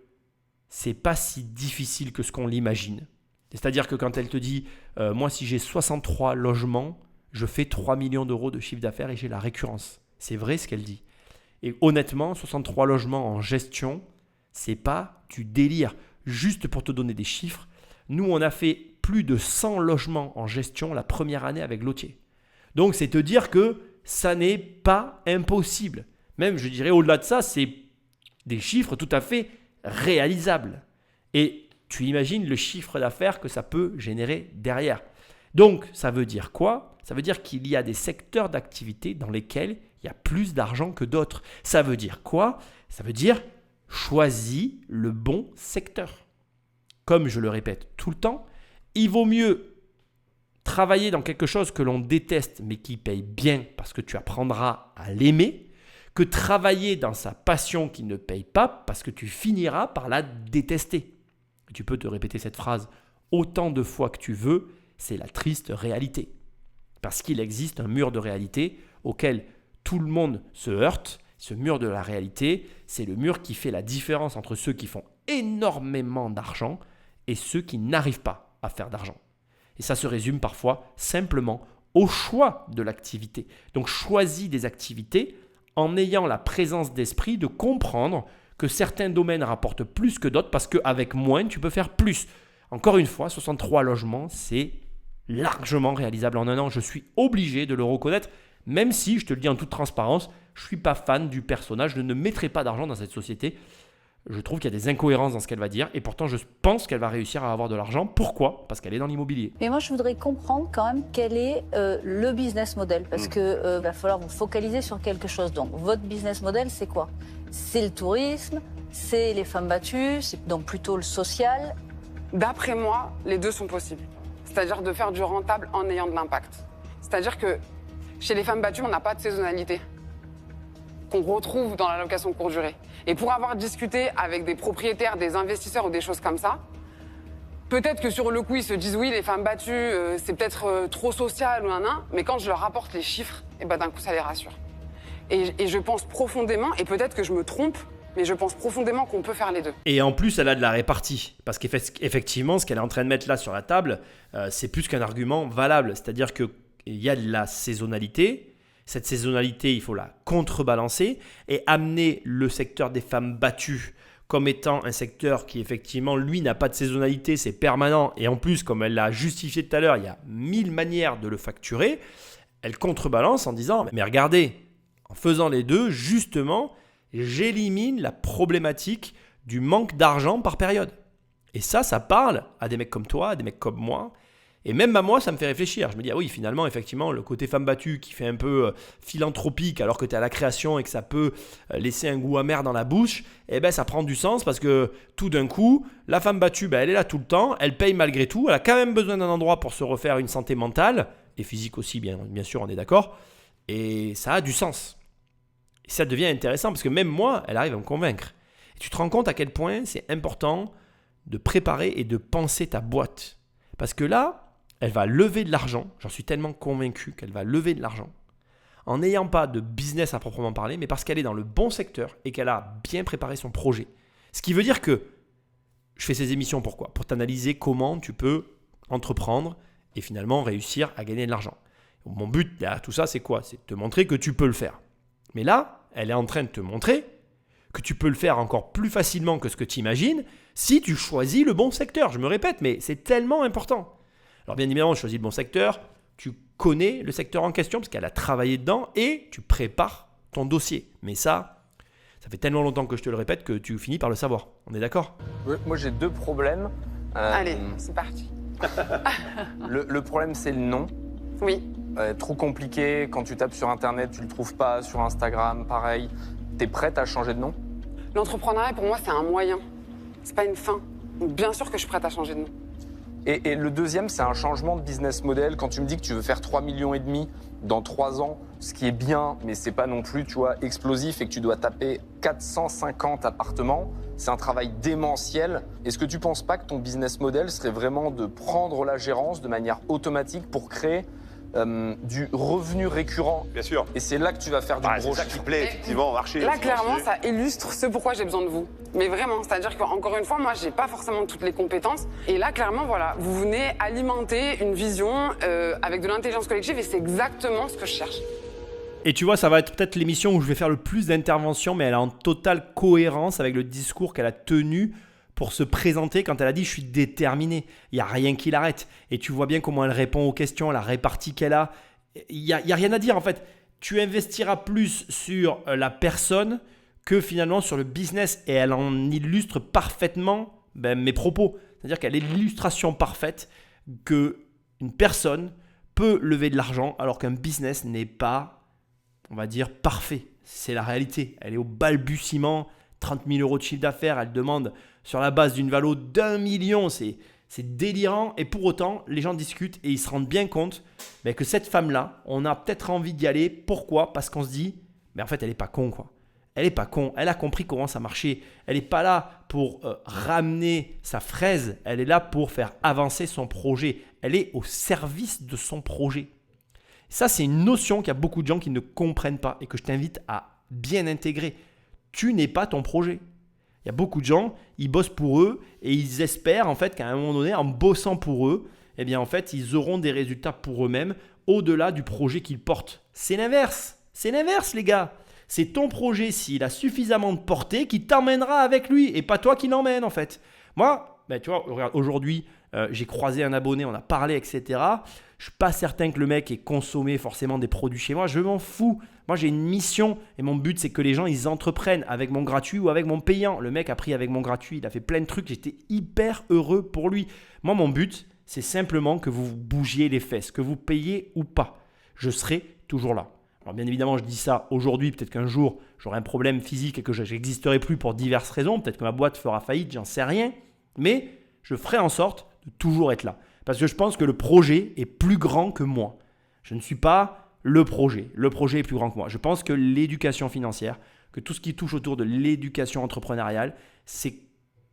A: c'est pas si difficile que ce qu'on l'imagine. C'est-à-dire que quand elle te dit moi si j'ai 63 logements, je fais 3 millions d'euros de chiffre d'affaires et j'ai la récurrence. C'est vrai ce qu'elle dit. Et honnêtement, 63 logements en gestion, c'est pas du délire. Juste pour te donner des chiffres, nous on a fait plus de 100 logements en gestion la première année avec Lotier. Donc c'est te dire que ça n'est pas impossible. Même je dirais au-delà de ça, c'est des chiffres tout à fait réalisables. Et tu imagines le chiffre d'affaires que ça peut générer derrière. Donc ça veut dire quoi? Ça veut dire qu'il y a des secteurs d'activité dans lesquels il y a plus d'argent que d'autres. Ça veut dire quoi? Ça veut dire choisis le bon secteur. Comme je le répète tout le temps, il vaut mieux travailler dans quelque chose que l'on déteste mais qui paye bien parce que tu apprendras à l'aimer, que travailler dans sa passion qui ne paye pas parce que tu finiras par la détester. Et tu peux te répéter cette phrase autant de fois que tu veux, c'est la triste réalité. Parce qu'il existe un mur de réalité auquel tout le monde se heurte. Ce mur de la réalité, c'est le mur qui fait la différence entre ceux qui font énormément d'argent et ceux qui n'arrivent pas à faire d'argent. Et ça se résume parfois simplement au choix de l'activité. Donc choisis des activités en ayant la présence d'esprit de comprendre que certains domaines rapportent plus que d'autres parce qu'avec moins, tu peux faire plus. Encore une fois, 63 logements, c'est largement réalisable en un an. Je suis obligé de le reconnaître, même si, je te le dis en toute transparence, je ne suis pas fan du personnage. Je ne mettrai pas d'argent dans cette société. Je trouve qu'il y a des incohérences dans ce qu'elle va dire et pourtant je pense qu'elle va réussir à avoir de l'argent. Pourquoi ? Parce qu'elle est dans l'immobilier.
I: Mais moi je voudrais comprendre quand même quel est le business model parce que va falloir vous focaliser sur quelque chose. Donc votre business model c'est quoi ? C'est le tourisme, c'est les femmes battues, c'est donc plutôt le social.
B: D'après moi, les deux sont possibles. C'est-à-dire de faire du rentable en ayant de l'impact. C'est-à-dire que chez les femmes battues, on n'a pas de saisonnalité qu'on retrouve dans la location courte durée. Et pour avoir discuté avec des propriétaires, des investisseurs ou des choses comme ça, peut-être que sur le coup, ils se disent oui, les femmes battues, c'est peut-être trop social ou un, mais quand je leur apporte les chiffres, et ben d'un coup, ça les rassure. Et je pense profondément, et peut-être que je me trompe, mais je pense profondément qu'on peut faire les deux.
A: Et en plus, elle a de la répartie. Parce qu'effectivement, ce qu'elle est en train de mettre là sur la table, c'est plus qu'un argument valable. C'est-à-dire qu'il y a de la saisonnalité. Cette saisonnalité, il faut la contrebalancer et amener le secteur des femmes battues comme étant un secteur qui, effectivement, lui, n'a pas de saisonnalité, c'est permanent. Et en plus, comme elle l'a justifié tout à l'heure, il y a 1000 manières de le facturer. Elle contrebalance en disant « Mais regardez, en faisant les deux, justement, j'élimine la problématique du manque d'argent par période. » Et ça parle à des mecs comme toi, à des mecs comme moi. Et même à moi, ça me fait réfléchir. Je me dis, ah oui, finalement, effectivement, le côté femme battue qui fait un peu philanthropique alors que tu es à la création et que ça peut laisser un goût amer dans la bouche, eh ben, ça prend du sens parce que tout d'un coup, la femme battue, elle est là tout le temps, elle paye malgré tout, elle a quand même besoin d'un endroit pour se refaire une santé mentale, et physique aussi, bien sûr, on est d'accord, et ça a du sens. Et ça devient intéressant parce que même moi, elle arrive à me convaincre. Et tu te rends compte à quel point c'est important de préparer et de penser ta boîte. Parce que là, elle va lever de l'argent, j'en suis tellement convaincu qu'elle va lever de l'argent, en n'ayant pas de business à proprement parler, mais parce qu'elle est dans le bon secteur et qu'elle a bien préparé son projet. Ce qui veut dire que je fais ces émissions pourquoi ? Pour t'analyser comment tu peux entreprendre et finalement réussir à gagner de l'argent. Mon but derrière tout ça, c'est quoi ? C'est de te montrer que tu peux le faire. Mais là, elle est en train de te montrer que tu peux le faire encore plus facilement que ce que tu imagines si tu choisis le bon secteur. Je me répète, mais c'est tellement important. Alors bien évidemment, tu choisis le bon secteur, tu connais le secteur en question parce qu'elle a travaillé dedans et tu prépares ton dossier. Mais ça fait tellement longtemps que je te le répète que tu finis par le savoir. On est d'accord ?
F: Moi, j'ai deux problèmes.
B: Allez, c'est parti.
F: Le problème, c'est le nom.
B: Oui.
F: Trop compliqué. Quand tu tapes sur Internet, tu le trouves pas. Sur Instagram, pareil. T'es prête à changer de nom ?
B: L'entrepreneuriat, pour moi, c'est un moyen. C'est pas une fin. Donc, bien sûr que je suis prête à changer de nom.
F: Et le deuxième, c'est un changement de business model. Quand tu me dis que tu veux faire 3,5 millions dans 3 ans, ce qui est bien, mais c'est pas non plus, tu vois, explosif et que tu dois taper 450 appartements, c'est un travail démentiel. Est-ce que tu penses pas que ton business model serait vraiment de prendre la gérance de manière automatique pour créer du revenu récurrent ?
G: Bien sûr.
F: Et c'est là que tu vas faire du gros
G: C'est ça qui plaît, effectivement, au marché.
B: Là, clairement, ça illustre ce pourquoi j'ai besoin de vous. Mais vraiment, c'est-à-dire qu'encore une fois, moi, j'ai pas forcément toutes les compétences. Et là, clairement, voilà, vous venez alimenter une vision avec de l'intelligence collective et c'est exactement ce que je cherche.
A: Et tu vois, ça va être peut-être l'émission où je vais faire le plus d'interventions, mais elle est en totale cohérence avec le discours qu'elle a tenu pour se présenter quand elle a dit « je suis déterminée ». Il n'y a rien qui l'arrête. Et tu vois bien comment elle répond aux questions, la répartie qu'elle a. Il n'y a rien à dire en fait. Tu investiras plus sur la personne que finalement sur le business. Et elle en illustre parfaitement mes propos. C'est-à-dire qu'elle est l'illustration parfaite qu'une personne peut lever de l'argent alors qu'un business n'est pas, on va dire, parfait. C'est la réalité. Elle est au balbutiement. 30 000 € de chiffre d'affaires, elle demande sur la base d'une valo d'1 million. C'est C'est délirant et pour autant, les gens discutent et ils se rendent bien compte que cette femme-là, on a peut-être envie d'y aller. Pourquoi ? Parce qu'on se dit, mais en fait, elle n'est pas con quoi. Elle n'est pas con, elle a compris comment ça marchait. Elle n'est pas là pour ramener sa fraise, elle est là pour faire avancer son projet. Elle est au service de son projet. Ça, c'est une notion qu'il y a beaucoup de gens qui ne comprennent pas et que je t'invite à bien intégrer. Tu n'es pas ton projet. Il y a beaucoup de gens, ils bossent pour eux et ils espèrent en fait qu'à un moment donné, en bossant pour eux, eh bien en fait, ils auront des résultats pour eux-mêmes au-delà du projet qu'ils portent. C'est l'inverse. C'est l'inverse, les gars. C'est ton projet, s'il a suffisamment de portée, qui t'emmènera avec lui et pas toi qui l'emmène en fait. Moi, tu vois, regarde, aujourd'hui, j'ai croisé un abonné, on a parlé, etc. Je ne suis pas certain que le mec ait consommé forcément des produits chez moi. Je m'en fous. Moi, j'ai une mission et mon but, c'est que les gens, ils entreprennent avec mon gratuit ou avec mon payant. Le mec a pris avec mon gratuit, il a fait plein de trucs. J'étais hyper heureux pour lui. Moi, mon but, c'est simplement que vous bougiez les fesses, que vous payez ou pas. Je serai toujours là. Alors, bien évidemment, je dis ça aujourd'hui. Peut-être qu'un jour, j'aurai un problème physique et que je n'existerai plus pour diverses raisons. Peut-être que ma boîte fera faillite, j'en sais rien. Mais je ferai en sorte de toujours être là. Parce que je pense que le projet est plus grand que moi. Je ne suis pas le projet. Le projet est plus grand que moi. Je pense que l'éducation financière, que tout ce qui touche autour de l'éducation entrepreneuriale, c'est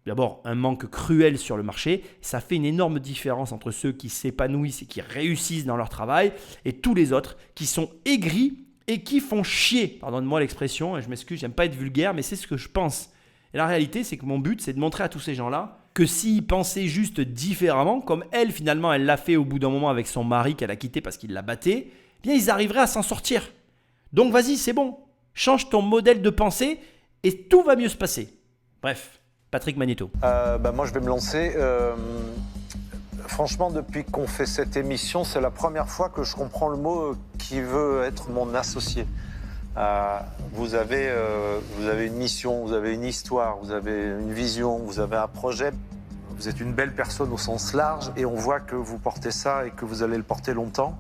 A: d'abord un manque cruel sur le marché. Ça fait une énorme différence entre ceux qui s'épanouissent et qui réussissent dans leur travail et tous les autres qui sont aigris et qui font chier. Pardonne-moi l'expression, et je m'excuse, j'aime pas être vulgaire, mais c'est ce que je pense. Et la réalité, c'est que mon but, c'est de montrer à tous ces gens-là que s'ils pensaient juste différemment, comme elle, finalement, elle l'a fait au bout d'un moment avec son mari qu'elle a quitté parce qu'il la battait, eh bien, ils arriveraient à s'en sortir. Donc, vas-y, c'est bon. Change ton modèle de pensée et tout va mieux se passer. Bref, Patrick Magnéto.
E: Moi, je vais me lancer. Franchement, depuis qu'on fait cette émission, c'est la première fois que je comprends le mot qui veut être mon associé. Vous avez une mission, vous avez une histoire, vous avez une vision, vous avez un projet. Vous êtes une belle personne au sens large et on voit que vous portez ça et que vous allez le porter longtemps.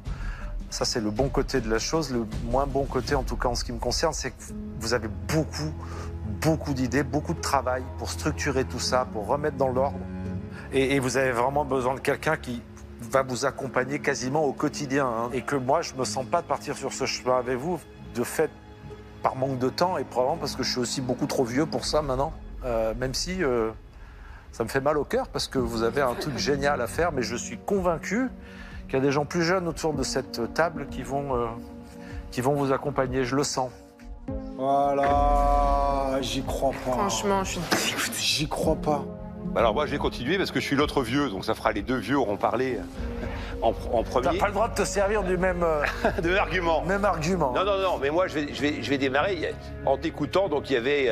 E: Ça, c'est le bon côté de la chose. Le moins bon côté, en tout cas en ce qui me concerne, c'est que vous avez beaucoup d'idées, beaucoup de travail pour structurer tout ça, pour remettre dans l'ordre. Et vous avez vraiment besoin de quelqu'un qui va vous accompagner quasiment au quotidien. Hein. Et que moi, je ne me sens pas de partir sur ce chemin avec vous, de fait par manque de temps et probablement parce que je suis aussi beaucoup trop vieux pour ça maintenant. Même si ça me fait mal au cœur parce que vous avez un truc génial à faire, mais je suis convaincu qu'il y a des gens plus jeunes autour de cette table qui vont vous accompagner, je le sens.
D: Voilà, j'y crois pas.
C: Franchement, je suis dégoûtée.
D: J'y crois pas.
G: Alors moi, je vais continuer parce que je suis l'autre vieux, donc ça fera les deux vieux auront parlé en
E: T'as
G: premier.
E: pas le droit de te servir du même
G: argument.
E: même argument.
G: Non, mais moi, je vais démarrer. En t'écoutant, donc il y avait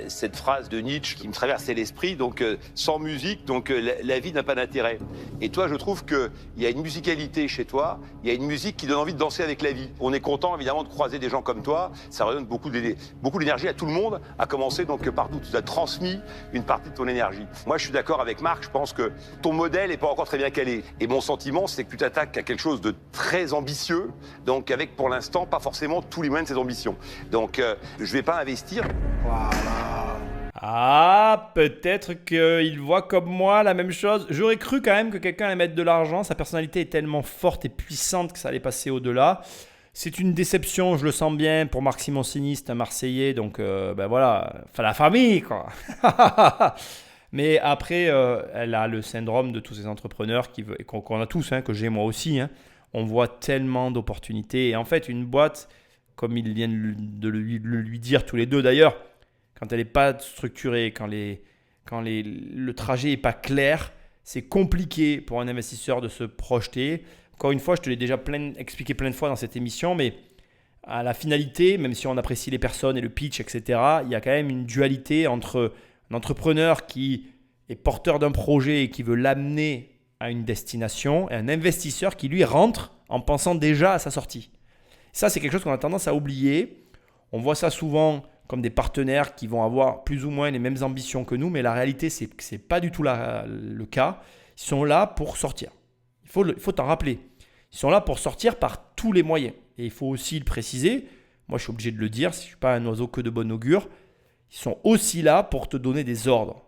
G: cette phrase de Nietzsche qui me traversait l'esprit, donc sans musique, donc la vie n'a pas d'intérêt. Et toi, je trouve qu'il y a une musicalité chez toi, il y a une musique qui donne envie de danser avec la vie. On est content, évidemment, de croiser des gens comme toi, ça redonne beaucoup d'énergie à tout le monde, à commencer donc par nous. Tu as transmis une partie de ton énergie. Moi, je suis d'accord avec Marc, je pense que ton modèle n'est pas encore très bien calé. Et mon sentiment, c'est que tu t'attaques à quelque chose de très ambitieux, donc avec pour l'instant pas forcément tous les moyens de ces ambitions. Donc je vais pas investir.
A: Ah, peut-être qu'il voit comme moi la même chose. J'aurais cru quand même que quelqu'un allait mettre de l'argent. Sa personnalité est tellement forte et puissante que ça allait passer au-delà. C'est une déception, je le sens bien, pour Marc Simoncini, c'est un Marseillais, donc voilà, enfin la famille quoi. Mais après, elle a le syndrome de tous ces entrepreneurs qu'on a tous, que j'ai moi aussi. On voit tellement d'opportunités. Et en fait, une boîte, comme ils viennent de lui dire tous les deux d'ailleurs, quand elle n'est pas structurée, quand le trajet n'est pas clair, c'est compliqué pour un investisseur de se projeter. Encore une fois, je te l'ai déjà expliqué plein de fois dans cette émission, mais à la finalité, même si on apprécie les personnes et le pitch, etc., il y a quand même une dualité entre un entrepreneur qui est porteur d'un projet et qui veut l'amener à une destination et un investisseur qui, lui, rentre en pensant déjà à sa sortie. Ça, c'est quelque chose qu'on a tendance à oublier. On voit ça souvent comme des partenaires qui vont avoir plus ou moins les mêmes ambitions que nous, mais la réalité, c'est que ce n'est pas du tout le cas. Ils sont là pour sortir. Il faut t'en rappeler. Ils sont là pour sortir par tous les moyens. Et il faut aussi le préciser. Moi, je suis obligé de le dire. Je ne suis pas un oiseau que de bon augure. Ils sont aussi là pour te donner des ordres.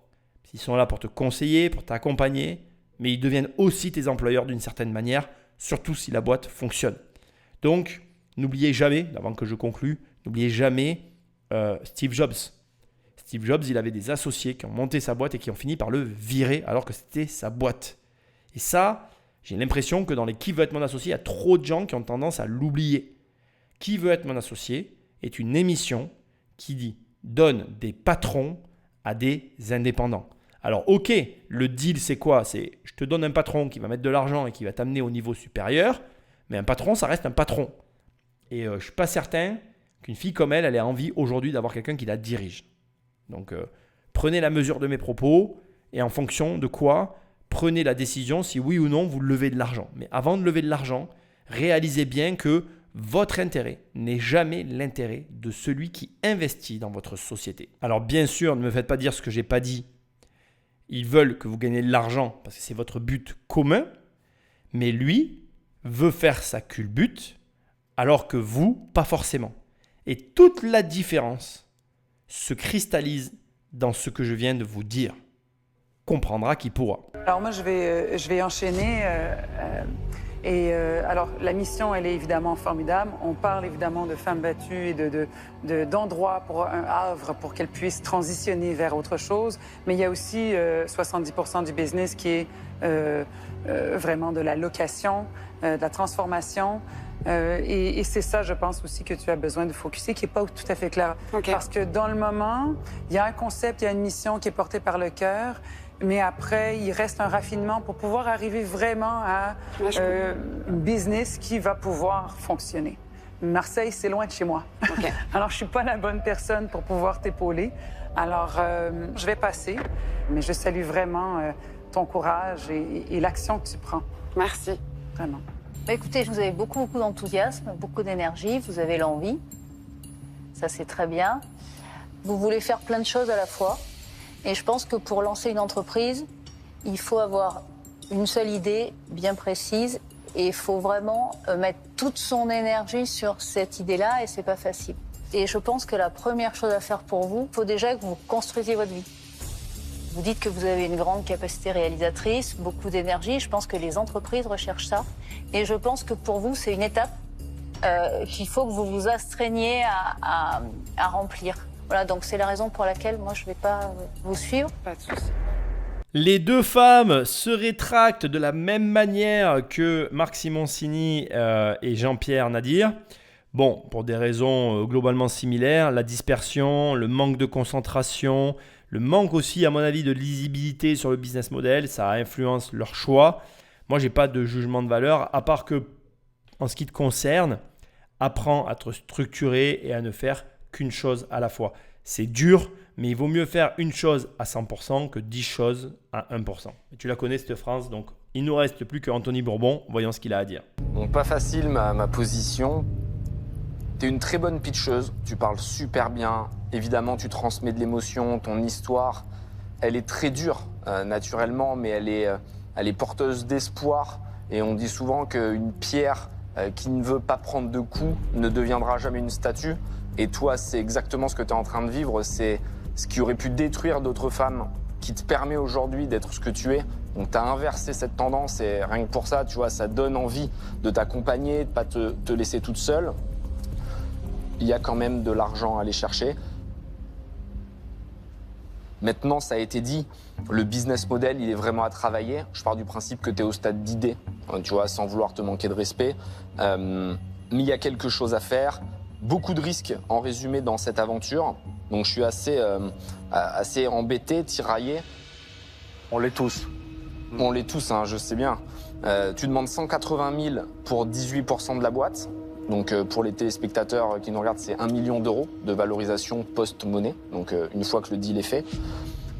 A: Ils sont là pour te conseiller, pour t'accompagner, mais ils deviennent aussi tes employeurs d'une certaine manière, surtout si la boîte fonctionne. Donc, n'oubliez jamais, avant que je conclue, n'oubliez jamais Steve Jobs. Steve Jobs, il avait des associés qui ont monté sa boîte et qui ont fini par le virer alors que c'était sa boîte. Et ça, j'ai l'impression que dans les Qui veut être mon associé, il y a trop de gens qui ont tendance à l'oublier. Qui veut être mon associé est une émission qui donne des patrons à des indépendants. Alors ok, le deal c'est quoi? C'est je te donne un patron qui va mettre de l'argent et qui va t'amener au niveau supérieur, mais un patron ça reste un patron. Et je ne suis pas certain qu'une fille comme elle ait envie aujourd'hui d'avoir quelqu'un qui la dirige. Donc prenez la mesure de mes propos et en fonction de quoi, prenez la décision si oui ou non vous levez de l'argent. Mais avant de lever de l'argent, réalisez bien que votre intérêt n'est jamais l'intérêt de celui qui investit dans votre société. Alors bien sûr, ne me faites pas dire ce que je n'ai pas dit. Ils veulent que vous gagnez de l'argent parce que c'est votre but commun, mais lui veut faire sa culbute alors que vous, pas forcément. Et toute la différence se cristallise dans ce que je viens de vous dire. Comprendra qui pourra.
H: Alors moi, je vais enchaîner. Alors, la mission, elle est évidemment formidable. On parle évidemment de femmes battues et d'endroits pour un havre pour qu'elles puissent transitionner vers autre chose. Mais il y a aussi 70% du business qui est vraiment de la location, de la transformation. Et c'est ça, je pense aussi, que tu as besoin de focuser, qui n'est pas tout à fait clair.
B: Okay.
H: Parce que dans le moment, il y a un concept, il y a une mission qui est portée par le cœur. Mais après, il reste un raffinement pour pouvoir arriver vraiment à un business qui va pouvoir fonctionner. Marseille, c'est loin de chez moi.
B: Okay.
H: Alors, je ne suis pas la bonne personne pour pouvoir t'épauler. Alors, je vais passer, mais je salue vraiment ton courage et l'action que tu prends.
B: Merci.
H: Vraiment.
I: Bah écoutez, vous avez beaucoup d'enthousiasme, beaucoup d'énergie, vous avez l'envie. Ça, c'est très bien. Vous voulez faire plein de choses à la fois. Et je pense que pour lancer une entreprise, il faut avoir une seule idée bien précise et il faut vraiment mettre toute son énergie sur cette idée-là et c'est pas facile. Et je pense que la première chose à faire pour vous, il faut déjà que vous construisiez votre vie. Vous dites que vous avez une grande capacité réalisatrice, beaucoup d'énergie. Je pense que les entreprises recherchent ça. Et je pense que pour vous, c'est une étape qu'il faut que vous vous astreigniez à remplir. Voilà, donc c'est la raison pour laquelle moi je ne vais pas vous suivre.
B: Pas de souci.
A: Les deux femmes se rétractent de la même manière que Marc Simoncini et Jean-Pierre Nadir. Bon, pour des raisons globalement similaires, la dispersion, le manque de concentration, le manque aussi, à mon avis, de lisibilité sur le business model, ça influence leur choix. Moi, je n'ai pas de jugement de valeur, à part que, en ce qui te concerne, apprends à te structurer et à ne faire qu'une chose à la fois. C'est dur, mais il vaut mieux faire une chose à 100% que 10 choses à 1%. Et tu la connais cette phrase, donc il ne nous reste plus que Anthony Bourbon. Voyons ce qu'il a à dire.
F: Bon, pas facile ma position. Tu es une très bonne pitcheuse, tu parles super bien. Évidemment, tu transmets de l'émotion, ton histoire, elle est très dure naturellement, mais elle est porteuse d'espoir. Et on dit souvent qu'une pierre qui ne veut pas prendre de coups ne deviendra jamais une statue. Et toi, c'est exactement ce que tu es en train de vivre. C'est ce qui aurait pu détruire d'autres femmes, qui te permet aujourd'hui d'être ce que tu es. Donc, tu as inversé cette tendance et rien que pour ça, tu vois, ça donne envie de t'accompagner, de ne pas te laisser toute seule. Il y a quand même de l'argent à aller chercher. Maintenant, ça a été dit, le business model, il est vraiment à travailler. Je pars du principe que tu es au stade d'idée, tu vois, sans vouloir te manquer de respect. Mais il y a quelque chose à faire. Beaucoup de risques en résumé dans cette aventure. Donc je suis assez embêté, tiraillé.
E: On l'est tous.
F: On l'est tous, hein, je sais bien. Tu demandes 180 000 pour 18% de la boîte. Donc pour les téléspectateurs qui nous regardent, c'est 1 million d'euros de valorisation post-monnaie. Donc une fois que le deal est fait.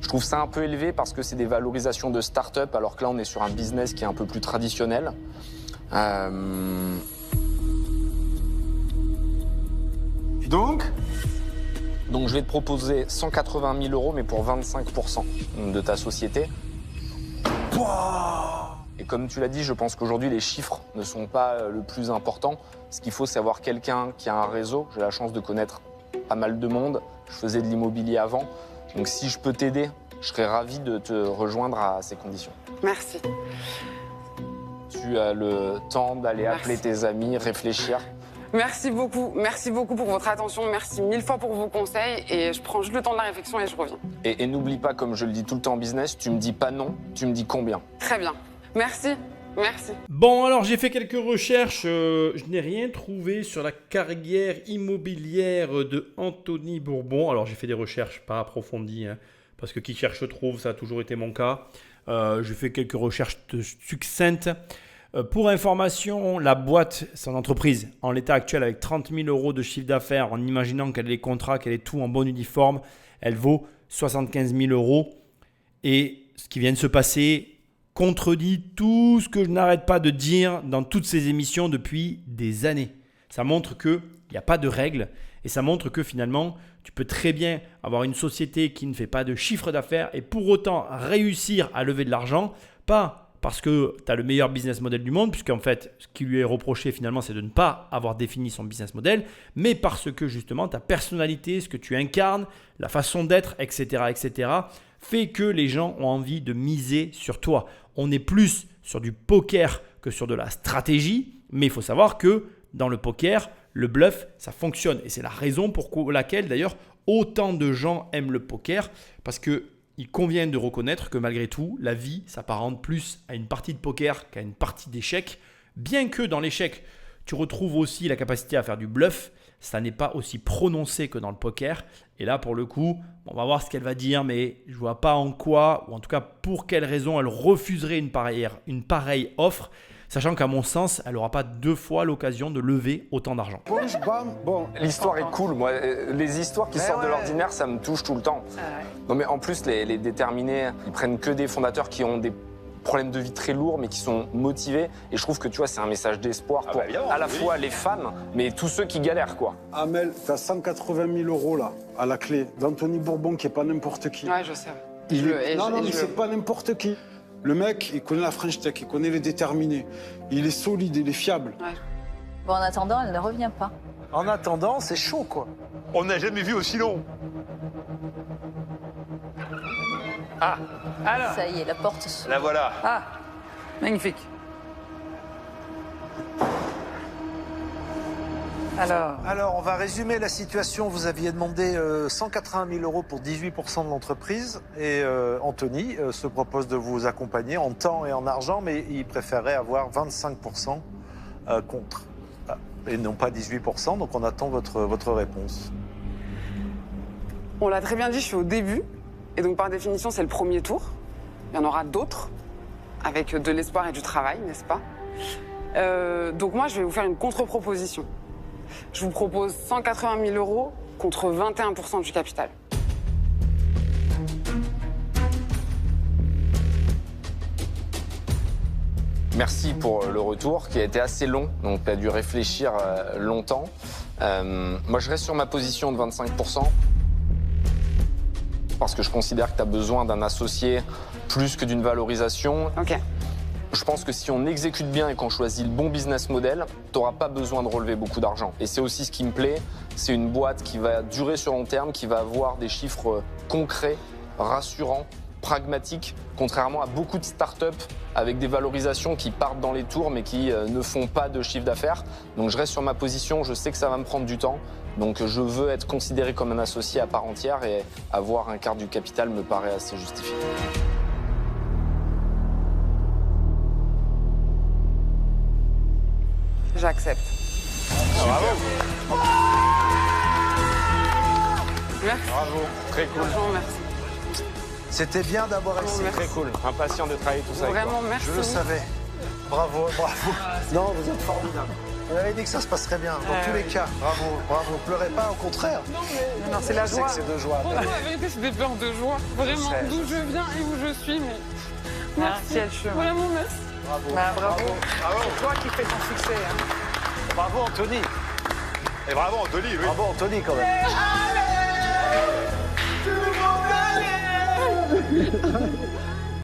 F: Je trouve ça un peu élevé parce que c'est des valorisations de start-up, alors que là on est sur un business qui est un peu plus traditionnel. Donc je vais te proposer 180 000 euros, mais pour 25% de ta société. Et comme tu l'as dit, je pense qu'aujourd'hui les chiffres ne sont pas le plus important. Ce qu'il faut, c'est avoir quelqu'un qui a un réseau. J'ai la chance de connaître pas mal de monde. Je faisais de l'immobilier avant. Donc si je peux t'aider je serais ravi de te rejoindre à ces conditions.
B: Merci.
F: Tu as le temps d'aller appeler tes amis, réfléchir.
B: Merci beaucoup pour votre attention. Merci 1000 fois pour vos conseils. Et je prends juste le temps de la réflexion et je reviens.
F: Et n'oublie pas, comme je le dis tout le temps en business, tu me dis pas non, tu me dis combien.
B: Très bien. Merci.
A: Bon, alors j'ai fait quelques recherches. Je n'ai rien trouvé sur la carrière immobilière de Anthony Bourbon. Alors j'ai fait des recherches pas approfondies, hein, parce que qui cherche trouve, ça a toujours été mon cas. J'ai fait quelques recherches succinctes. Pour information, la boîte, son entreprise, en l'état actuel avec 30 000 euros de chiffre d'affaires, en imaginant qu'elle ait les contrats, qu'elle ait tout en bon uniforme, elle vaut 75 000 euros. Et ce qui vient de se passer contredit tout ce que je n'arrête pas de dire dans toutes ces émissions depuis des années. Ça montre qu'il n'y a pas de règles et ça montre que finalement, tu peux très bien avoir une société qui ne fait pas de chiffre d'affaires et pour autant réussir à lever de l'argent, pas parce que tu as le meilleur business model du monde, puisqu'en fait, ce qui lui est reproché finalement, c'est de ne pas avoir défini son business model, mais parce que justement, ta personnalité, ce que tu incarnes, la façon d'être, etc., fait que les gens ont envie de miser sur toi. On est plus sur du poker que sur de la stratégie, mais il faut savoir que dans le poker, le bluff, ça fonctionne. Et c'est la raison pour laquelle d'ailleurs, autant de gens aiment le poker, parce que il convient de reconnaître que malgré tout, la vie s'apparente plus à une partie de poker qu'à une partie d'échecs. Bien que dans l'échec, tu retrouves aussi la capacité à faire du bluff, ça n'est pas aussi prononcé que dans le poker. Et là, pour le coup, on va voir ce qu'elle va dire, mais je ne vois pas en quoi, ou en tout cas pour quelle raison elle refuserait une pareille offre, sachant qu'à mon sens, elle n'aura pas 2 fois l'occasion de lever autant d'argent.
F: L'histoire est cool, moi. Les histoires qui sortent de l'ordinaire, ça me touche tout le temps. Non mais en plus, les déterminés, ils prennent que des fondateurs qui ont des problèmes de vie très lourds, mais qui sont motivés. Et je trouve que tu vois, c'est un message d'espoir pour à la fois les fans, mais tous ceux qui galèrent, quoi.
D: Amel, t'as 180 000 euros là, à la clé, d'Anthony Bourbon, qui est pas n'importe qui.
B: Ouais, je sais.
D: Non, mais c'est pas n'importe qui. Le mec, il connaît la French Tech, il connaît les déterminés. Il est solide, il est fiable.
B: Ouais.
I: Bon, en attendant, elle ne revient pas.
E: En attendant, c'est chaud, quoi.
G: On n'a jamais vu aussi long.
B: Alors,
I: Ça y est, la porte se...
G: La voilà.
H: Ah, magnifique.
E: Alors, on va résumer la situation. Vous aviez demandé 180 000 euros pour 18% de l'entreprise. Et Anthony se propose de vous accompagner en temps et en argent, mais il préférerait avoir 25% contre. Et non pas 18%, donc on attend votre réponse.
B: on l'a très bien dit, je suis au début. Et donc, par définition, c'est le premier tour. Il y en aura d'autres, avec de l'espoir et du travail, n'est-ce pas ? Donc moi, je vais vous faire une contre-proposition. Je vous propose 180 000 euros contre 21% du capital.
F: Merci pour le retour qui a été assez long, donc tu as dû réfléchir longtemps. Moi, je reste sur ma position de 25%. Parce que je considère que tu as besoin d'un associé plus que d'une valorisation.
B: Ok.
F: Je pense que si on exécute bien et qu'on choisit le bon business model, tu n'auras pas besoin de relever beaucoup d'argent. Et c'est aussi ce qui me plaît, c'est une boîte qui va durer sur long terme, qui va avoir des chiffres concrets, rassurants, pragmatiques, contrairement à beaucoup de startups avec des valorisations qui partent dans les tours mais qui ne font pas de chiffre d'affaires. Donc je reste sur ma position, je sais que ça va me prendre du temps. Donc je veux être considéré comme un associé à part entière et avoir un quart du capital me paraît assez justifié.
B: J'accepte.
F: Bravo.
B: Merci.
F: Bravo, très cool.
B: Franchement, merci.
E: C'était bien d'avoir essayé.
B: Merci.
F: Très cool. Impatient de travailler tout ça avec toi.
B: Vraiment, merci.
E: Je le savais. Bravo, bravo. Non, vous êtes formidable. On avait dit que ça se passerait bien, dans tous les cas. Bravo, bravo. Pleurez pas, au contraire.
H: Non, c'est la
E: Je sais
H: joie.
E: que c'est de joie.
B: Pour moi, la vérité, c'est des pleurs de joie. Vraiment,
E: sais,
B: d'où je viens et où je suis, mais... Merci.
H: Quel chemin.
B: Vraiment, merci.
E: Bravo.
H: Bah, bravo.
E: Bravo.
H: C'est toi qui fais ton succès. Hein.
E: Bravo, Anthony.
G: Et bravo, Anthony, oui.
E: Bravo, Anthony, quand même.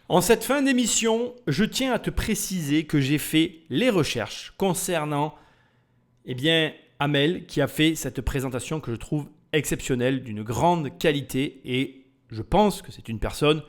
A: En cette fin d'émission, je tiens à te préciser que j'ai fait les recherches concernant Amel qui a fait cette présentation que je trouve exceptionnelle, d'une grande qualité et je pense que c'est une personne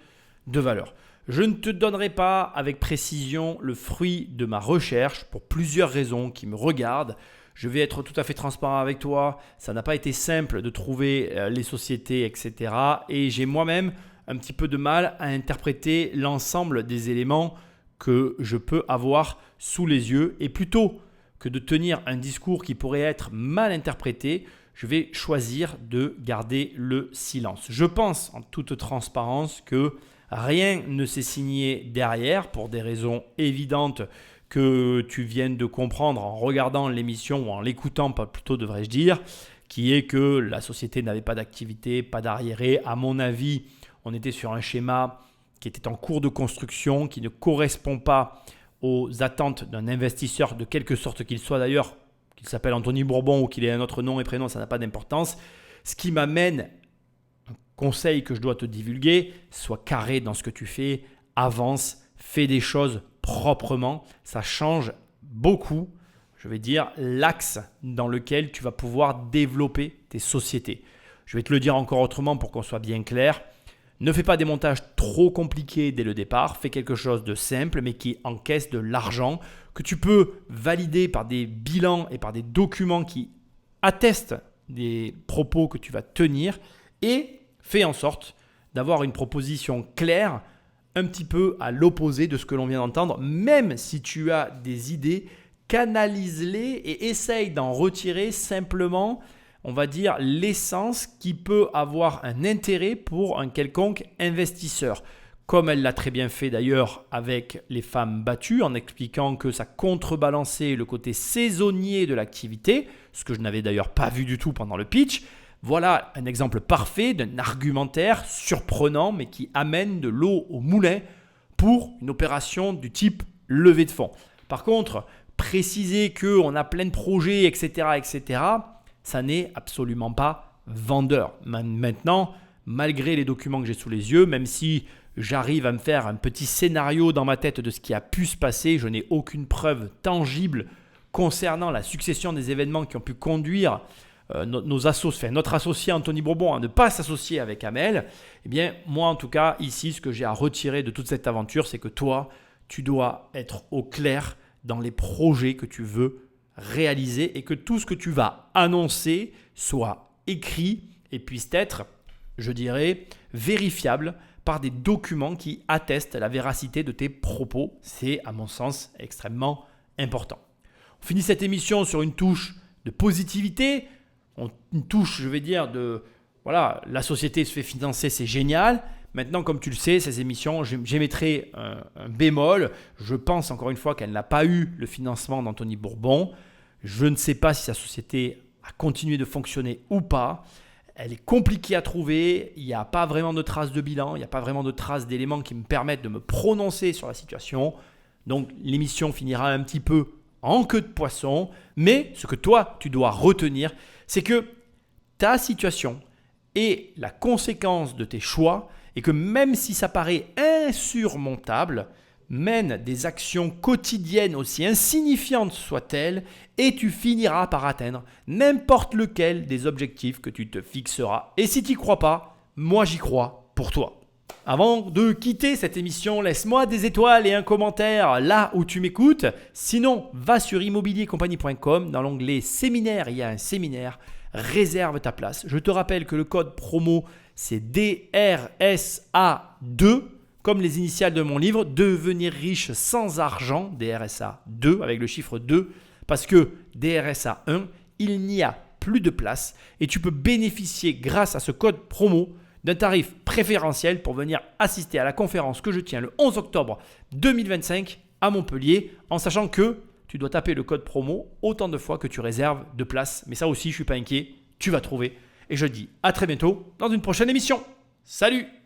A: de valeur. Je ne te donnerai pas avec précision le fruit de ma recherche pour plusieurs raisons qui me regardent. Je vais être tout à fait transparent avec toi. Ça n'a pas été simple de trouver les sociétés, etc. Et j'ai moi-même un petit peu de mal à interpréter l'ensemble des éléments que je peux avoir sous les yeux. Et plutôt que de tenir un discours qui pourrait être mal interprété, je vais choisir de garder le silence. Je pense en toute transparence que rien ne s'est signé derrière pour des raisons évidentes que tu viennes de comprendre en regardant l'émission ou en l'écoutant, pas plutôt devrais-je dire, qui est que la société n'avait pas d'activité, pas d'arriéré. À mon avis, on était sur un schéma qui était en cours de construction, qui ne correspond pas aux attentes d'un investisseur de quelque sorte qu'il soit d'ailleurs, qu'il s'appelle Anthony Bourbon ou qu'il ait un autre nom et prénom, ça n'a pas d'importance. Ce qui m'amène, un conseil que je dois te divulguer, sois carré dans ce que tu fais, avance, fais des choses proprement. Ça change beaucoup, je vais dire, l'axe dans lequel tu vas pouvoir développer tes sociétés. Je vais te le dire encore autrement pour qu'on soit bien clair. Ne fais pas des montages trop compliqués dès le départ. Fais quelque chose de simple mais qui encaisse de l'argent, que tu peux valider par des bilans et par des documents qui attestent des propos que tu vas tenir, et fais en sorte d'avoir une proposition claire, un petit peu à l'opposé de ce que l'on vient d'entendre. Même si tu as des idées, canalise-les et essaye d'en retirer simplement, on va dire, l'essence qui peut avoir un intérêt pour un quelconque investisseur. Comme elle l'a très bien fait d'ailleurs avec les femmes battues, en expliquant que ça contrebalançait le côté saisonnier de l'activité, ce que je n'avais d'ailleurs pas vu du tout pendant le pitch. Voilà un exemple parfait d'un argumentaire surprenant mais qui amène de l'eau au moulin pour une opération du type levée de fonds. Par contre, préciser qu'on a plein de projets, etc., ça n'est absolument pas vendeur. Maintenant, malgré les documents que j'ai sous les yeux, même si j'arrive à me faire un petit scénario dans ma tête de ce qui a pu se passer, je n'ai aucune preuve tangible concernant la succession des événements qui ont pu conduire notre associé Anthony Bourbon à ne pas s'associer avec Amel. Eh bien, moi en tout cas, ici, ce que j'ai à retirer de toute cette aventure, c'est que toi, tu dois être au clair dans les projets que tu veux réaliser et que tout ce que tu vas annoncer soit écrit et puisse être, je dirais, vérifiable par des documents qui attestent la véracité de tes propos. C'est, à mon sens, extrêmement important. On finit cette émission sur une touche de positivité, une touche, je vais dire, de voilà, la société se fait financer, c'est génial. Maintenant, comme tu le sais, ces émissions, j'émettrai un bémol. Je pense encore une fois qu'elle n'a pas eu le financement d'Anthony Bourbon. Je ne sais pas si sa société a continué de fonctionner ou pas. Elle est compliquée à trouver. Il n'y a pas vraiment de traces de bilan. Il n'y a pas vraiment de traces d'éléments qui me permettent de me prononcer sur la situation. Donc, l'émission finira un petit peu en queue de poisson. Mais ce que toi, tu dois retenir, c'est que ta situation est la conséquence de tes choix et que même si ça paraît insurmontable, mène des actions quotidiennes aussi insignifiantes soient-elles et tu finiras par atteindre n'importe lequel des objectifs que tu te fixeras. Et si tu n'y crois pas, moi j'y crois pour toi. Avant de quitter cette émission, laisse-moi des étoiles et un commentaire là où tu m'écoutes. Sinon, va sur immobiliercompagnie.com. Dans l'onglet séminaire, il y a un séminaire. Réserve ta place. Je te rappelle que le code promo, c'est DRSA2, comme les initiales de mon livre, Devenir riche sans argent, DRSA 2, avec le chiffre 2, parce que DRSA 1, il n'y a plus de place et tu peux bénéficier grâce à ce code promo d'un tarif préférentiel pour venir assister à la conférence que je tiens le 11 octobre 2025 à Montpellier, en sachant que tu dois taper le code promo autant de fois que tu réserves de place. Mais ça aussi, je ne suis pas inquiet, tu vas trouver. Et je te dis à très bientôt dans une prochaine émission. Salut!